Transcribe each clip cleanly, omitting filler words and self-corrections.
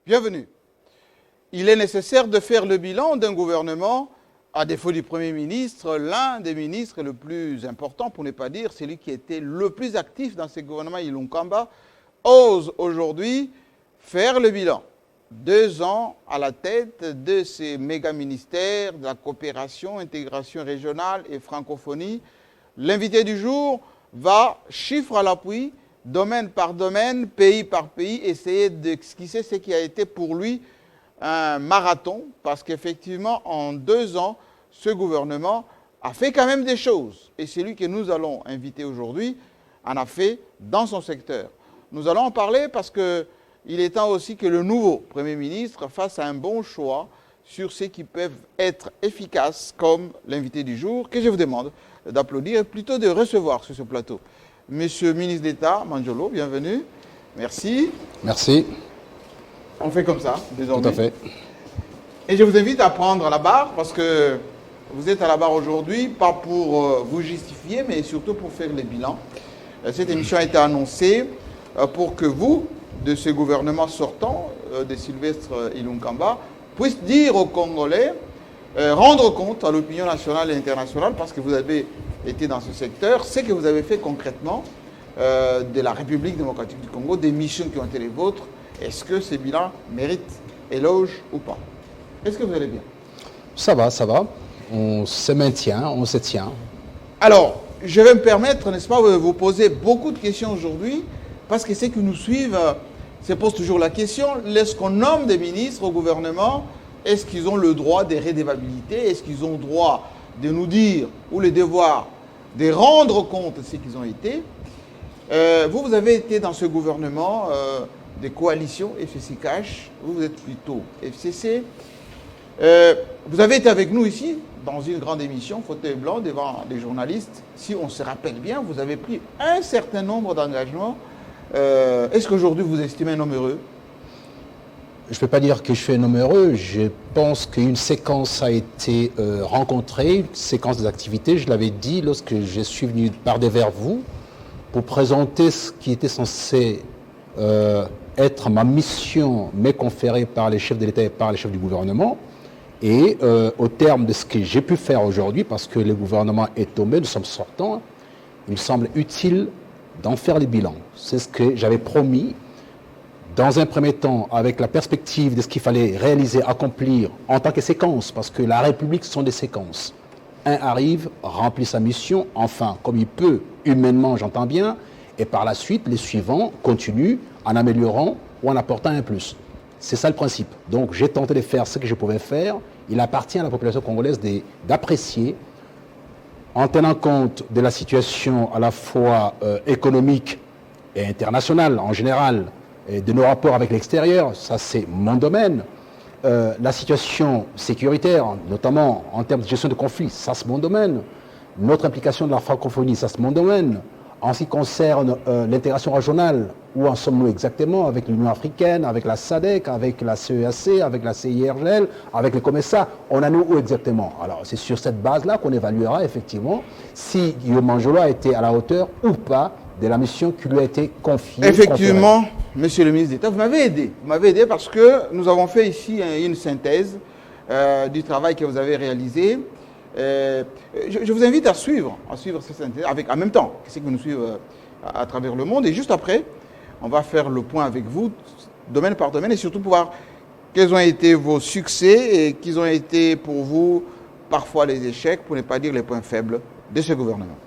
Bienvenue. Il est nécessaire de faire le bilan d'un gouvernement, à défaut du Premier ministre, l'un des ministres le plus important, pour ne pas dire celui qui était le plus actif dans ce gouvernement, Ilunkamba, ose aujourd'hui faire le bilan. 2 ans à la tête de ces méga-ministères de la coopération, intégration régionale et francophonie. L'invité du jour va, chiffre à l'appui, domaine par domaine, pays par pays, essayer d'esquisser ce qui a été pour lui un marathon, parce qu'effectivement, en 2 ans, ce gouvernement a fait quand même des choses. Et celui que nous allons inviter aujourd'hui en a fait dans son secteur. Nous allons en parler parce qu'il est temps aussi que le nouveau Premier ministre fasse un bon choix sur ceux qui peuvent être efficaces, comme l'invité du jour, que je vous demande d'applaudir et plutôt de recevoir sur ce plateau. Monsieur le ministre d'État, Manjolo, bienvenue. Merci. Merci. On fait comme ça, désormais. Tout à fait. Et je vous invite à prendre la barre parce que vous êtes à la barre aujourd'hui, pas pour vous justifier, mais surtout pour faire les bilans. Cette émission a été annoncée pour que vous, de ce gouvernement sortant, de Sylvestre Ilunkamba, puissiez dire aux Congolais, rendre compte à l'opinion nationale et internationale, parce que vous avez été dans ce secteur, ce que vous avez fait concrètement de la République démocratique du Congo, des missions qui ont été les vôtres. Est-ce que ces bilans méritent éloge ou pas? Est-ce que vous allez bien? Ça va, ça va. On se maintient, on se tient. Alors, je vais me permettre, n'est-ce pas, de vous poser beaucoup de questions aujourd'hui, parce que ceux qui nous suivent se posent toujours la question, lorsqu'on nomme des ministres au gouvernement, est-ce qu'ils ont le droit de rédévabilité? Est-ce qu'ils ont le droit de nous dire, ou le devoir de rendre compte de ce qu'ils ont été? Vous avez été dans ce gouvernement de coalition FCC-CACH, vous êtes plutôt FCC. Vous avez été avec nous ici, dans une grande émission, fauteuil blanc, devant des journalistes. Si on se rappelle bien, vous avez pris un certain nombre d'engagements. Est-ce qu'aujourd'hui vous estimez un homme heureux? Je ne peux pas dire que je suis un homme heureux. Je pense qu'une séquence a été rencontrée, une séquence des activités. Je l'avais dit lorsque je suis venu parler vers vous pour présenter ce qui était censé être ma mission, mais conférée par les chefs de l'État et par les chefs du gouvernement. Et au terme de ce que j'ai pu faire aujourd'hui, parce que le gouvernement est tombé, nous sommes sortants, il me semble utile d'en faire les bilans. C'est ce que j'avais promis, dans un premier temps, avec la perspective de ce qu'il fallait réaliser, accomplir en tant que séquence, parce que la République, ce sont des séquences. Un arrive, remplit sa mission, enfin, comme il peut, humainement, j'entends bien, et par la suite, les suivants continuent en améliorant ou en apportant un plus. C'est ça le principe. Donc j'ai tenté de faire ce que je pouvais faire. Il appartient à la population congolaise d'apprécier, en tenant compte de la situation à la fois économique et internationale en général, et de nos rapports avec l'extérieur, ça c'est mon domaine. La situation sécuritaire, notamment en termes de gestion de conflits, ça c'est mon domaine. Notre implication de la francophonie, ça c'est mon domaine. En ce qui concerne l'intégration régionale, où en sommes-nous exactement avec l'Union africaine, avec la SADC, avec la CEAC, avec la CIRGL, avec le COMESA? On en est où exactement? Alors c'est sur cette base-là qu'on évaluera effectivement si Guillaume Manjolo a été à la hauteur ou pas de la mission qui lui a été confiée. Effectivement, monsieur le ministre d'État, vous m'avez aidé. Vous m'avez aidé parce que nous avons fait ici une synthèse du travail que vous avez réalisé. Je vous invite à suivre cette synthèse en même temps que ceux qui nous suivent à travers le monde. Et juste après, on va faire le point avec vous, domaine par domaine, et surtout pour voir quels ont été vos succès et quels ont été pour vous parfois les échecs, pour ne pas dire les points faibles de ce gouvernement.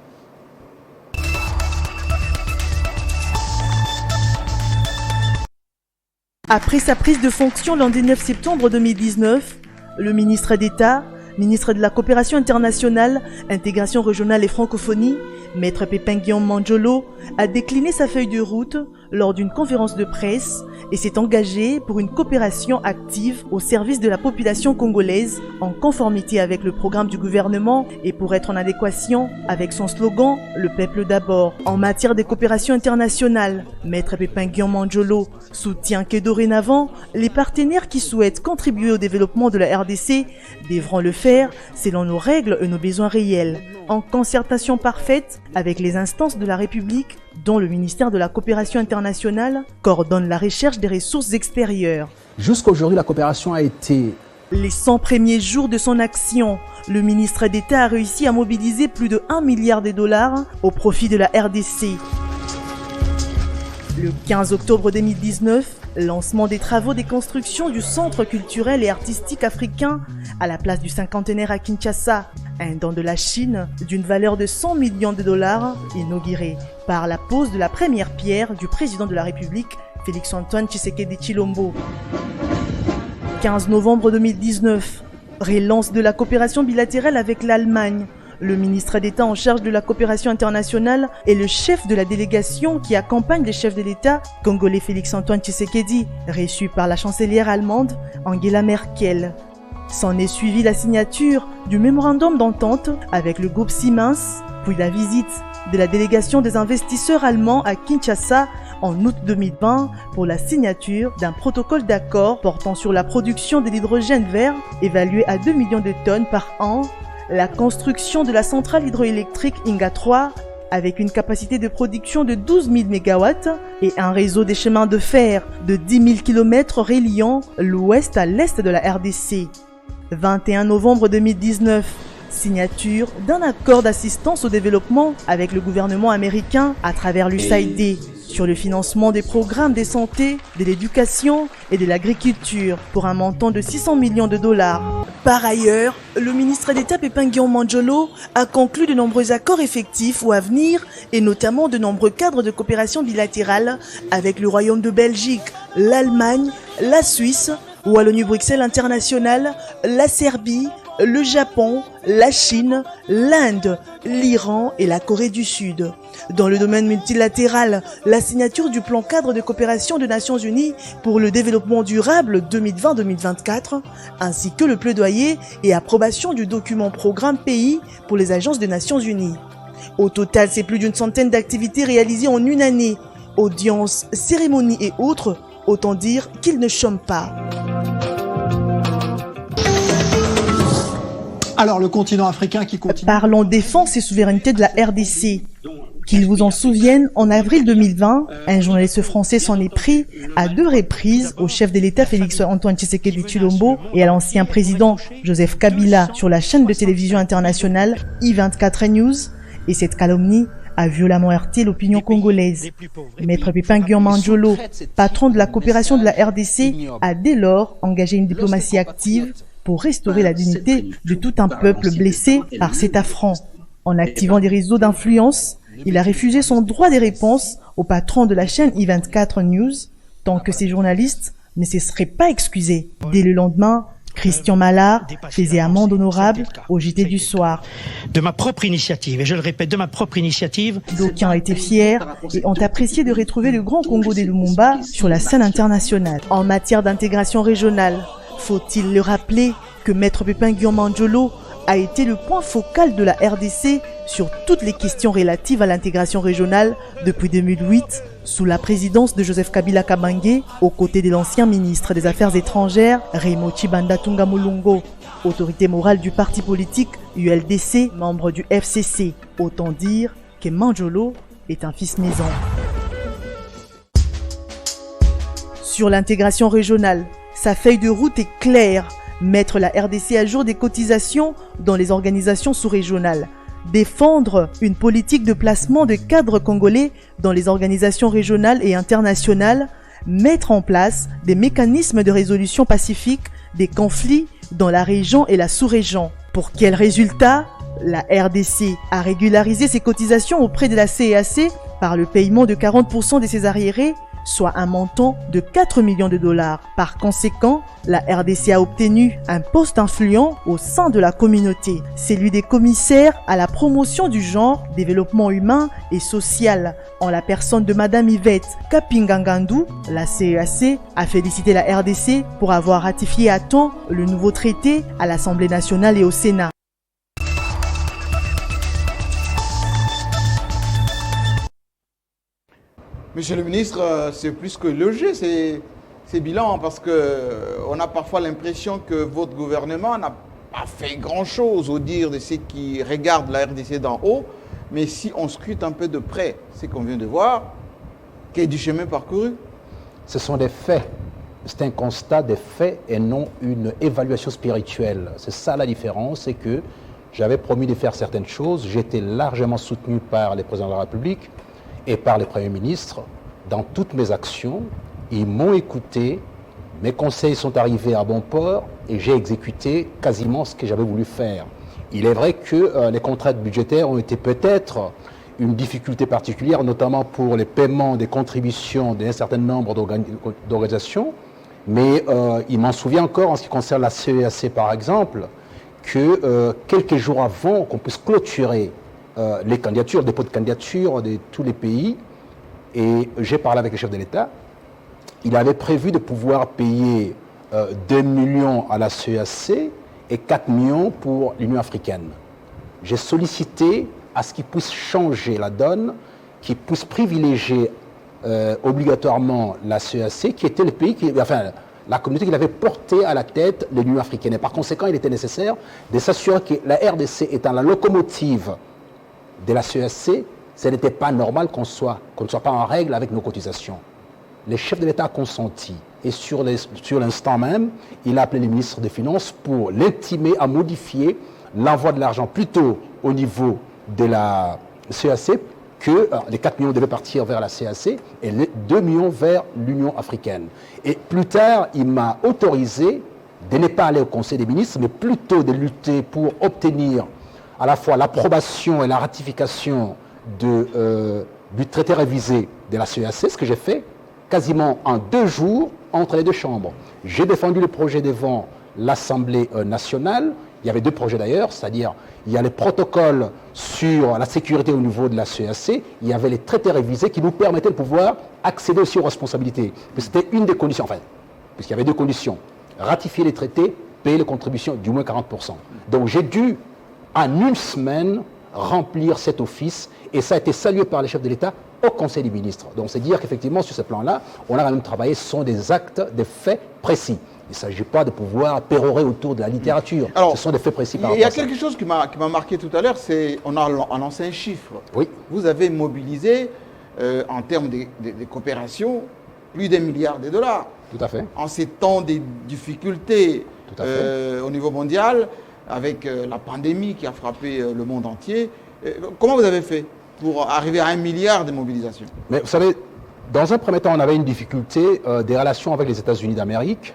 Après sa prise de fonction le 19 septembre 2019, le ministre d'État, ministre de la Coopération internationale, intégration régionale et francophonie, Maître Pépin Guillaume Manjolo, a décliné sa feuille de route lors d'une conférence de presse et s'est engagé pour une coopération active au service de la population congolaise en conformité avec le programme du gouvernement et pour être en adéquation avec son slogan « Le peuple d'abord ». En matière de coopération internationale, Maître Pépin Guillaume Manjolo soutient que dorénavant, les partenaires qui souhaitent contribuer au développement de la RDC devront le faire selon nos règles et nos besoins réels. en concertation parfaite avec les instances de la République, dont le ministère de la Coopération internationale coordonne la recherche des ressources extérieures. Jusqu'à aujourd'hui, la coopération a été... Les 100 premiers jours de son action, le ministre d'État a réussi à mobiliser plus de 1 milliard de dollars au profit de la RDC. Le 15 octobre 2019, lancement des travaux de construction du Centre culturel et artistique africain à la place du cinquantenaire à Kinshasa, un don de la Chine d'une valeur de 100 millions de dollars inauguré par la pose de la première pierre du président de la République, Félix-Antoine Tshisekedi Tshilombo. 15 novembre 2019, relance de la coopération bilatérale avec l'Allemagne. Le ministre d'État en charge de la coopération internationale est le chef de la délégation qui accompagne les chefs de l'État congolais Félix-Antoine Tshisekedi, reçu par la chancelière allemande Angela Merkel. S'en est suivi la signature du mémorandum d'entente avec le groupe Siemens, puis la visite de la délégation des investisseurs allemands à Kinshasa en août 2020 pour la signature d'un protocole d'accord portant sur la production de l'hydrogène vert évalué à 2 millions de tonnes par an, la construction de la centrale hydroélectrique Inga 3 avec une capacité de production de 12 000 MW et un réseau des chemins de fer de 10 000 km reliant l'ouest à l'est de la RDC. 21 novembre 2019, signature d'un accord d'assistance au développement avec le gouvernement américain à travers l'USAID sur le financement des programmes de santé, de l'éducation et de l'agriculture pour un montant de 600 millions de dollars. Par ailleurs, le ministre d'État Pépin Guillaume Mandjolo a conclu de nombreux accords effectifs ou à venir et notamment de nombreux cadres de coopération bilatérale avec le Royaume de Belgique, l'Allemagne, la Suisse, Wallonie-Bruxelles International, la Serbie, le Japon, la Chine, l'Inde, l'Iran et la Corée du Sud. Dans le domaine multilatéral, la signature du plan cadre de coopération des Nations Unies pour le développement durable 2020-2024, ainsi que le plaidoyer et approbation du document programme pays pour les agences des Nations Unies. Au total, c'est plus d'une centaine d'activités réalisées en une année, audiences, cérémonies et autres, autant dire qu'ils ne chôment pas. Alors, le continent africain qui continue... Parlons défense et souveraineté de la RDC. Qu'ils vous en souviennent, en avril 2020, un journaliste français s'en est pris à 2 reprises au chef de l'État Félix-Antoine Tshisekedi Tshilombo et à l'ancien président Joseph Kabila sur la chaîne de télévision internationale I24 News. Et cette calomnie a violemment heurté l'opinion congolaise. Maître Pépin Guillaume Mandjolo, patron de la coopération de la RDC, a dès lors engagé une diplomatie active pour restaurer la dignité de tout un peuple blessé par cet affront. En activant des réseaux d'influence, il a refusé son droit des réponses au patron de la chaîne I24 News, tant que ces journalistes ne se seraient pas excusés. Dès le lendemain, Christian Mallard faisait amende honorable au JT du soir. De ma propre initiative, et je le répète, de ma propre initiative. D'aucuns étaient fiers et ont apprécié de retrouver le grand Congo des Lumumba sur la scène internationale. En matière d'intégration régionale, faut-il le rappeler que Maître Pépin Guillaume Mandjolo a été le point focal de la RDC sur toutes les questions relatives à l'intégration régionale depuis 2008, sous la présidence de Joseph Kabila Kabange, aux côtés de l'ancien ministre des Affaires étrangères, Raymond Tshibanda Tunga Mulongo, autorité morale du parti politique ULDC, membre du FCC. Autant dire que Mandjolo est un fils maison. Sur l'intégration régionale, sa feuille de route est claire. Mettre la RDC à jour des cotisations dans les organisations sous-régionales. Défendre une politique de placement de cadres congolais dans les organisations régionales et internationales. Mettre en place des mécanismes de résolution pacifique des conflits dans la région et la sous-région. Pour quel résultat? La RDC a régularisé ses cotisations auprès de la CEAC par le paiement de 40% de ses arriérés, soit un montant de 4 millions de dollars. Par conséquent, la RDC a obtenu un poste influent au sein de la communauté, celui des commissaires à la promotion du genre, développement humain et social. En la personne de Madame Yvette Kapingangandou, la CEAC a félicité la RDC pour avoir ratifié à temps le nouveau traité à l'Assemblée nationale et au Sénat. Monsieur le ministre, c'est plus que logique, c'est bilan, parce qu'on a parfois l'impression que votre gouvernement n'a pas fait grand-chose au dire de ceux qui regardent la RDC d'en haut, mais si on scrute un peu de près ce qu'on vient de voir, qu'il y a du chemin parcouru. Ce sont des faits. C'est un constat des faits et non une évaluation spirituelle. C'est ça la différence, c'est que j'avais promis de faire certaines choses. J'étais largement soutenu par les présidents de la République et par les premiers ministres dans toutes mes actions. Ils m'ont écouté, mes conseils sont arrivés à bon port et j'ai exécuté quasiment ce que j'avais voulu faire. Il est vrai que les contraintes budgétaires ont été peut-être une difficulté particulière, notamment pour les paiements des contributions d'un certain nombre d'organisations. Mais il m'en souvient encore en ce qui concerne la CEAC par exemple, que quelques jours avant qu'on puisse clôturer les candidatures, le dépôt de candidature de tous les pays, et j'ai parlé avec le chef de l'État, il avait prévu de pouvoir payer 2 millions à la CEAC et 4 millions pour l'Union africaine. J'ai sollicité à ce qu'il puisse changer la donne, qu'il puisse privilégier obligatoirement la CEAC, qui était le pays, la communauté qu'il avait portée à la tête de l'Union africaine. Et par conséquent, il était nécessaire de s'assurer que la RDC étant la locomotive de la CEAC, ce n'était pas normal qu'on ne soit pas en règle avec nos cotisations. Les chefs de l'État ont consenti. Et sur l'instant même, il a appelé les ministres des Finances pour l'intimer à modifier l'envoi de l'argent plutôt au niveau de la CEAC, que les 4 millions devaient partir vers la CEAC et les 2 millions vers l'Union africaine. Et plus tard, il m'a autorisé de ne pas aller au Conseil des ministres, mais plutôt de lutter pour obtenir à la fois l'approbation et la ratification du traité révisé de la CEAC, ce que j'ai fait quasiment en 2 jours entre les 2 chambres. J'ai défendu le projet devant l'Assemblée nationale. Il y avait 2 projets d'ailleurs, c'est-à-dire il y a les protocoles sur la sécurité au niveau de la CEAC, il y avait les traités révisés qui nous permettaient de pouvoir accéder aussi aux responsabilités. C'était une des conditions, enfin, puisqu'il y avait 2 conditions. Ratifier les traités, payer les contributions du moins 40%. Donc j'ai dû, en 1 semaine, remplir cet office et ça a été salué par les chefs de l'État au Conseil des ministres. Donc c'est dire qu'effectivement, sur ce plan-là, on a quand même travaillé, ce sont des actes, des faits précis. Il ne s'agit pas de pouvoir pérorer autour de la littérature. Alors, ce sont des faits précis par rapport à ça. Il y a quelque chose qui m'a marqué tout à l'heure, c'est on a annoncé un chiffre. Oui. Vous avez mobilisé, en termes de coopération, plus d'1 milliard de dollars. Tout à fait. En ces temps de difficultés au niveau mondial, avec la pandémie qui a frappé le monde entier. Comment vous avez fait pour arriver à 1 milliard de mobilisation? Mais vous savez, dans un premier temps, on avait une difficulté des relations avec les États-Unis d'Amérique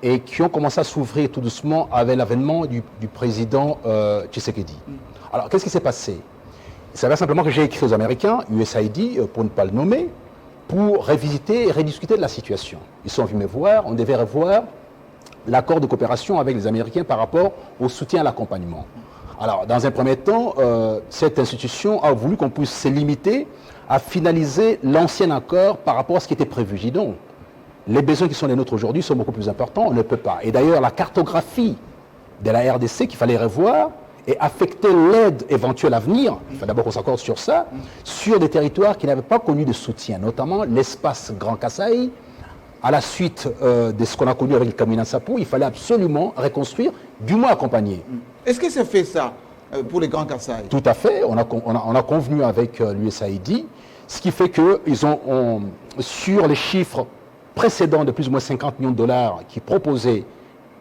et qui ont commencé à s'ouvrir tout doucement avec l'avènement du président Tshisekedi. Alors, qu'est-ce qui s'est passé? Il s'avère simplement que j'ai écrit aux Américains, USAID, pour ne pas le nommer, pour revisiter et rediscuter de la situation. Ils sont venus me voir, on devait revoir l'accord de coopération avec les Américains par rapport au soutien à l'accompagnement. Alors, dans un premier temps, cette institution a voulu qu'on puisse se limiter à finaliser l'ancien accord par rapport à ce qui était prévu. Je dis donc, les besoins qui sont les nôtres aujourd'hui sont beaucoup plus importants, on ne peut pas. Et d'ailleurs, la cartographie de la RDC qu'il fallait revoir et affecter l'aide éventuelle à venir, il faut d'abord qu'on s'accorde sur ça, sur des territoires qui n'avaient pas connu de soutien, notamment l'espace Grand Kasaï. À la suite de ce qu'on a connu avec le Kamina Sapou, il fallait absolument reconstruire, du moins accompagner. Est-ce que ça fait ça pour les Grands Kasaï? Tout à fait, on a convenu avec l'USAID, ce qui fait qu'ils ont, sur les chiffres précédents de plus ou moins 50 millions de dollars qu'ils proposaient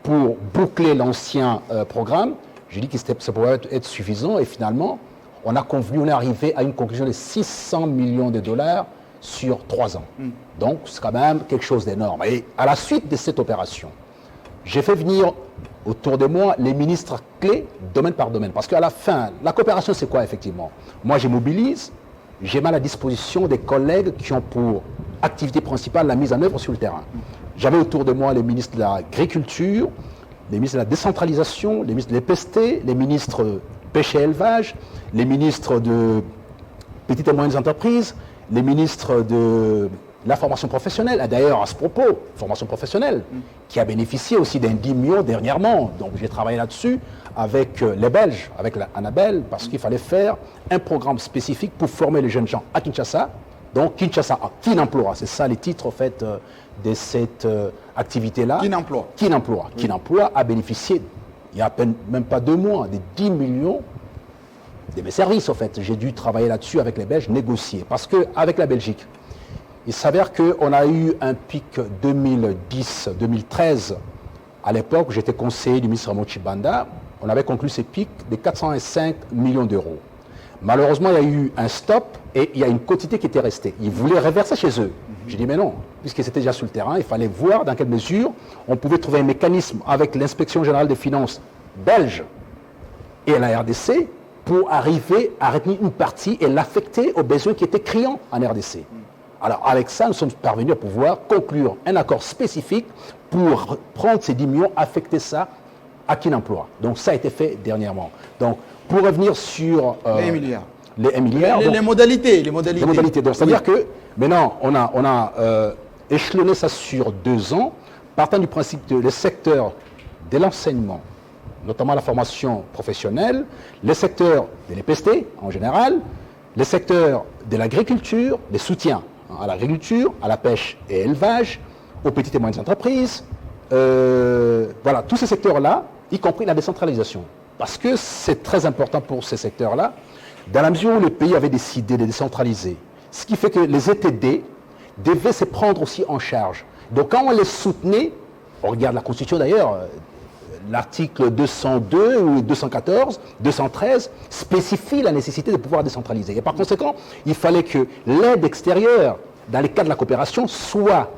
pour boucler l'ancien programme, j'ai dit que ça pourrait être suffisant et finalement, on a convenu, on est arrivé à une conclusion de 600 millions de dollars sur 3 ans. Donc, c'est quand même quelque chose d'énorme. Et à la suite de cette opération, j'ai fait venir autour de moi les ministres clés, domaine par domaine. Parce qu'à la fin, la coopération, c'est quoi, effectivement? Moi, je mobilise, j'ai mis à la disposition des collègues qui ont pour activité principale la mise en œuvre sur le terrain. J'avais autour de moi les ministres de l'Agriculture, les ministres de la Décentralisation, les ministres de l'EPST, les ministres de Pêche et Élevage, les ministres de Petites et Moyennes Entreprises, les ministres de la formation professionnelle. D'ailleurs, à ce propos, formation professionnelle, qui a bénéficié aussi d'un 10 millions dernièrement. Donc j'ai travaillé là-dessus avec les Belges, avec Annabelle, parce qu'il fallait faire un programme spécifique pour former les jeunes gens à Kinshasa. Donc Kinshasa a Kinemploie, c'est ça les titres en fait de cette activité-là. Kinemploie. Kinemploie. Kinemploie a bénéficié il y a à peine, même pas 2 mois, des 10 millions de mes services, en fait. J'ai dû travailler là-dessus avec les Belges, négocier. Parce qu'avec la Belgique, il s'avère qu'on a eu un pic 2010-2013. À l'époque, j'étais conseiller du ministre Mochi Banda. On avait conclu ces pics de 405 millions d'euros. Malheureusement, il y a eu un stop et il y a une quantité qui était restée. Ils voulaient reverser chez eux. J'ai dit, mais non, puisqu'ils étaient déjà sur le terrain, il fallait voir dans quelle mesure on pouvait trouver un mécanisme avec l'inspection générale des finances belge et la RDC pour arriver à retenir une partie et l'affecter aux besoins qui étaient criants en RDC. Alors, avec ça, nous sommes parvenus à pouvoir conclure un accord spécifique pour prendre ces 10 millions, affecter ça à qui l'emploi. Donc, ça a été fait dernièrement. Donc, pour revenir sur... les 1 milliard. Les 1 milliard. Les modalités. Les modalités. Donc, c'est-à-dire que maintenant, on a échelonné ça sur 2 ans, partant du principe que le secteur de l'enseignement, notamment la formation professionnelle, le secteur de l'EPST en général, le secteur de l'agriculture, des soutiens à l'agriculture, à la pêche et élevage, aux petites et moyennes entreprises, voilà, tous ces secteurs-là, y compris la décentralisation. Parce que c'est très important pour ces secteurs-là, dans la mesure où le pays avait décidé de décentraliser. Ce qui fait que les ETD devaient se prendre aussi en charge. Donc quand on les soutenait, on regarde la Constitution d'ailleurs, l'article 202 ou 214, 213 spécifie la nécessité de pouvoir décentraliser. Et par conséquent, il fallait que l'aide extérieure, dans les cas de la coopération, soit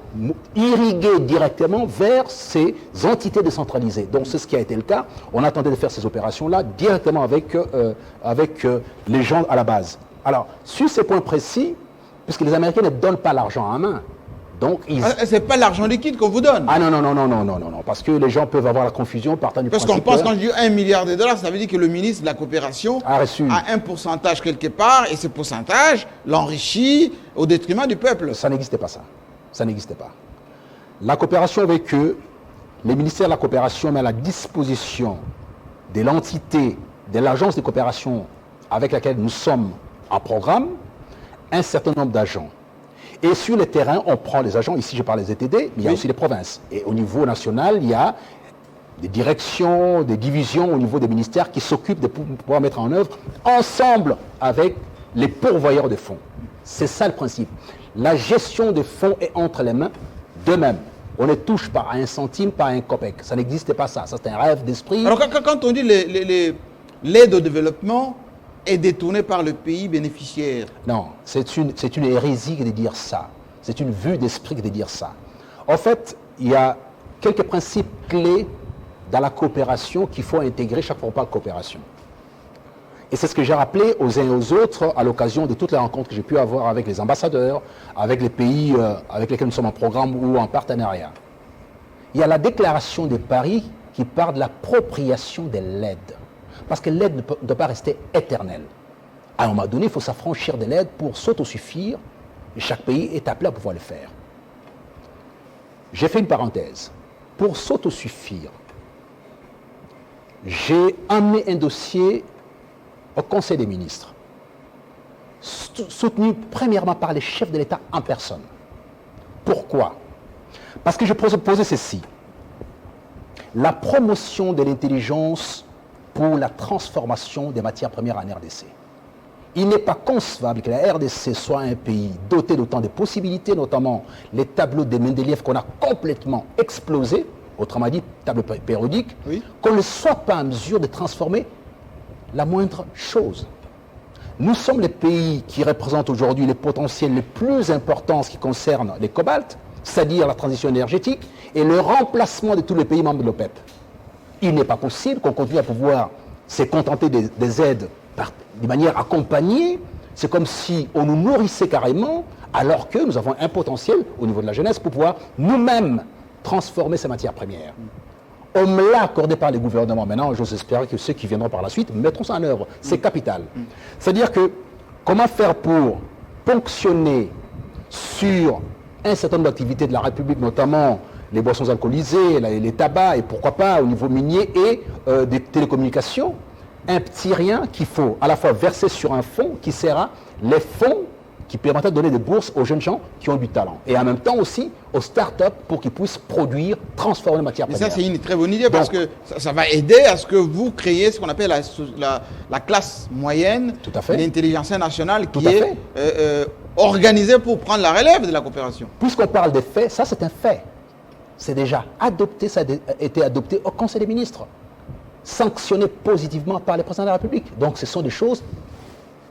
irriguée directement vers ces entités décentralisées. Donc c'est ce qui a été le cas. On attendait de faire ces opérations-là directement avec les gens à la base. Alors, sur ces points précis, puisque les Américains ne donnent pas l'argent en main, donc c'est pas l'argent liquide qu'on vous donne. Ah non, parce que les gens peuvent avoir la confusion partant du principe. Parce qu'on pense, quand je dis 1 milliard de dollars, ça veut dire que le ministre de la coopération a reçu un pourcentage quelque part, et ce pourcentage l'enrichit au détriment du peuple. Ça n'existait pas, ça. Ça n'existait pas. La coopération avec eux, les ministères de la coopération met à la disposition de l'entité, de l'agence de coopération avec laquelle nous sommes en programme, un certain nombre d'agents. Et sur le terrain, on prend les agents, ici je parle des ETD, mais il y a aussi les provinces. Et au niveau national, il y a des directions, des divisions au niveau des ministères qui s'occupent de pouvoir mettre en œuvre ensemble avec les pourvoyeurs de fonds. C'est ça le principe. La gestion des fonds est entre les mains d'eux-mêmes. On ne touche pas à un centime, pas à un copec. Ça n'existait pas ça. Ça, c'est un rêve d'esprit. Alors quand on dit l'aide au développement est détournée par le pays bénéficiaire. Non, c'est une hérésie de dire ça. C'est une vue d'esprit de dire ça. En fait, il y a quelques principes clés dans la coopération qu'il faut intégrer chaque fois qu'on parle de coopération. Et c'est ce que j'ai rappelé aux uns et aux autres à l'occasion de toutes les rencontres que j'ai pu avoir avec les ambassadeurs, avec les pays avec lesquels nous sommes en programme ou en partenariat. Il y a la déclaration de Paris qui parle de l'appropriation de l'aide. Parce que l'aide ne doit pas rester éternelle. À un moment donné, il faut s'affranchir de l'aide pour s'autosuffire. Et chaque pays est appelé à pouvoir le faire. J'ai fait une parenthèse. Pour s'autosuffire, j'ai amené un dossier au Conseil des ministres, soutenu premièrement par les chefs de l'État en personne. Pourquoi? Parce que je posais ceci. La promotion de l'intelligence pour la transformation des matières premières en RDC. Il n'est pas concevable que la RDC soit un pays doté d'autant de possibilités, notamment les tableaux de Mendeleïev qu'on a complètement explosés, autrement dit, tableau périodique, oui, qu'on ne soit pas en mesure de transformer la moindre chose. Nous sommes les pays qui représentent aujourd'hui les potentiels les plus importants en ce qui concerne les cobaltes, c'est-à-dire la transition énergétique et le remplacement de tous les pays membres de l'OPEP. Il n'est pas possible qu'on continue à pouvoir se contenter des aides de manière accompagnée. C'est comme si on nous nourrissait carrément, alors que nous avons un potentiel au niveau de la jeunesse pour pouvoir nous-mêmes transformer ces matières premières. On me l'a accordé par les gouvernements. Maintenant, j'ose espérer que ceux qui viendront par la suite mettront ça en œuvre. C'est capital. C'est-à-dire que comment faire pour ponctionner sur un certain nombre d'activités de la République, notamment les boissons alcoolisées, les tabacs et pourquoi pas au niveau minier et des télécommunications, un petit rien qu'il faut à la fois verser sur un fonds qui sera les fonds qui permettait de donner des bourses aux jeunes gens qui ont du talent. Et en même temps aussi aux start-up pour qu'ils puissent produire, transformer les matières Mais premières. ça, c'est une très bonne idée parce que ça va aider à ce que vous créez ce qu'on appelle la classe moyenne, Tout à fait. l'intelligence nationale Tout qui à est organisée pour prendre la relève de la coopération. Puisqu'on parle des faits, ça c'est un fait. C'est déjà adopté, ça a été adopté au Conseil des ministres, sanctionné positivement par le président de la République. Donc ce sont des choses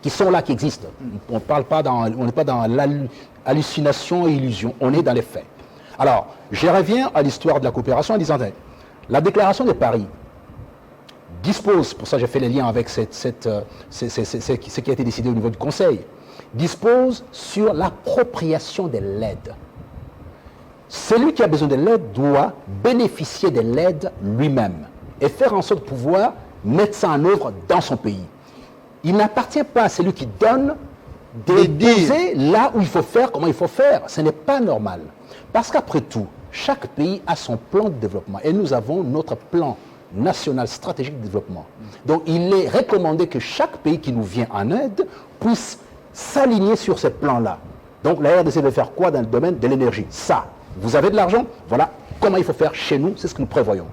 qui sont là, qui existent. On n'est pas dans l'hallucination et illusion, on est dans les faits. Alors, je reviens à l'histoire de la coopération en disant, la déclaration de Paris dispose, pour ça j'ai fait les liens avec ce qui a été décidé au niveau du Conseil, dispose sur l'appropriation de l'aide. Celui qui a besoin de l'aide doit bénéficier de l'aide lui-même et faire en sorte de pouvoir mettre ça en œuvre dans son pays. Il n'appartient pas à celui qui donne de poser là où il faut faire, comment il faut faire. Ce n'est pas normal. Parce qu'après tout, chaque pays a son plan de développement et nous avons notre plan national stratégique de développement. Donc il est recommandé que chaque pays qui nous vient en aide puisse s'aligner sur ce plan-là. Donc la RDC veut faire quoi dans le domaine de l'énergie? Ça, vous avez de l'argent, voilà comment il faut faire chez nous, c'est ce que nous prévoyons.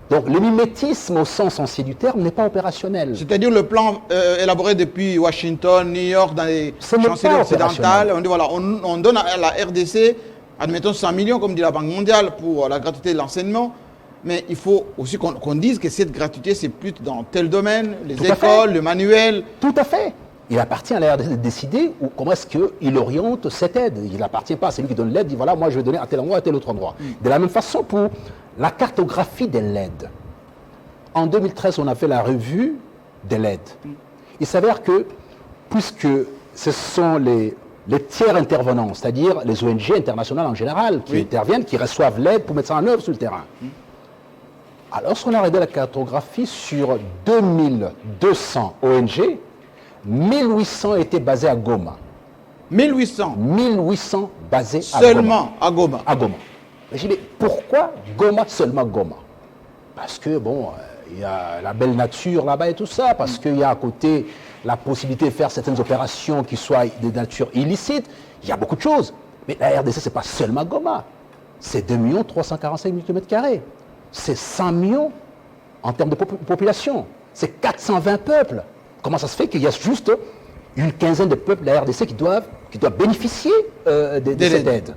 Donc le mimétisme au sens ancien du terme n'est pas opérationnel. C'est-à-dire le plan élaboré depuis Washington, New York, dans les chancelleries occidentales, on dit voilà, on donne à la RDC, admettons 100 millions comme dit la Banque mondiale pour la gratuité de l'enseignement, mais il faut aussi qu'on dise que cette gratuité c'est plus dans tel domaine, les écoles, le manuel. Tout à fait. Il appartient à la RDC de décider comment est-ce qu'il oriente cette aide. Il n'appartient pas à celui qui donne l'aide, il dit voilà, moi je vais donner à tel endroit, à tel autre endroit. De la même façon pour la cartographie de l'aide. En 2013, on a fait la revue de l'aide. Il s'avère que, puisque ce sont les tiers intervenants, c'est-à-dire les ONG internationales en général, qui interviennent, qui reçoivent l'aide pour mettre ça en œuvre sur le terrain. Alors, lorsqu'on a regardé la cartographie sur 2200 ONG, 1800 étaient basés à Goma. 1800 basés seulement à Goma. À Goma. Mais j'ai dit, mais pourquoi Goma, seulement Goma? Parce que, bon, il y a la belle nature là-bas et tout ça, parce qu'il y a à côté la possibilité de faire certaines opérations qui soient de nature illicite. Il y a beaucoup de choses. Mais la RDC, ce n'est pas seulement Goma. C'est 2 345 000 km². C'est 100 millions en termes de population. C'est 420 peuples. Comment ça se fait qu'il y a juste une quinzaine de peuples de la RDC qui doivent bénéficier de cette aide?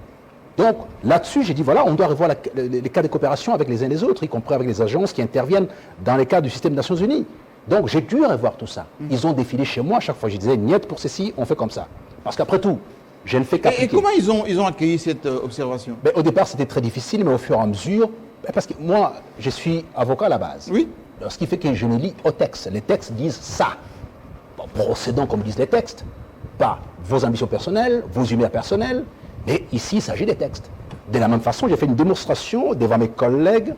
Donc là-dessus, j'ai dit, voilà, on doit revoir les cas de coopération avec les uns et les autres, y compris avec les agences qui interviennent dans les cas du système des Nations Unies. Donc j'ai dû revoir tout ça. Ils ont défilé chez moi, à chaque fois je disais, niet pour ceci, on fait comme ça. Parce qu'après tout, je ne fais qu'appliquer. Et comment ils ont accueilli cette observation? Au départ, c'était très difficile, mais au fur et à mesure, parce que moi, je suis avocat à la base. Oui. Alors, ce qui fait que je ne lis au texte. Les textes disent ça. Bon, procédons comme disent les textes. Pas vos ambitions personnelles, vos humeurs personnelles, mais ici, il s'agit des textes. De la même façon, j'ai fait une démonstration devant mes collègues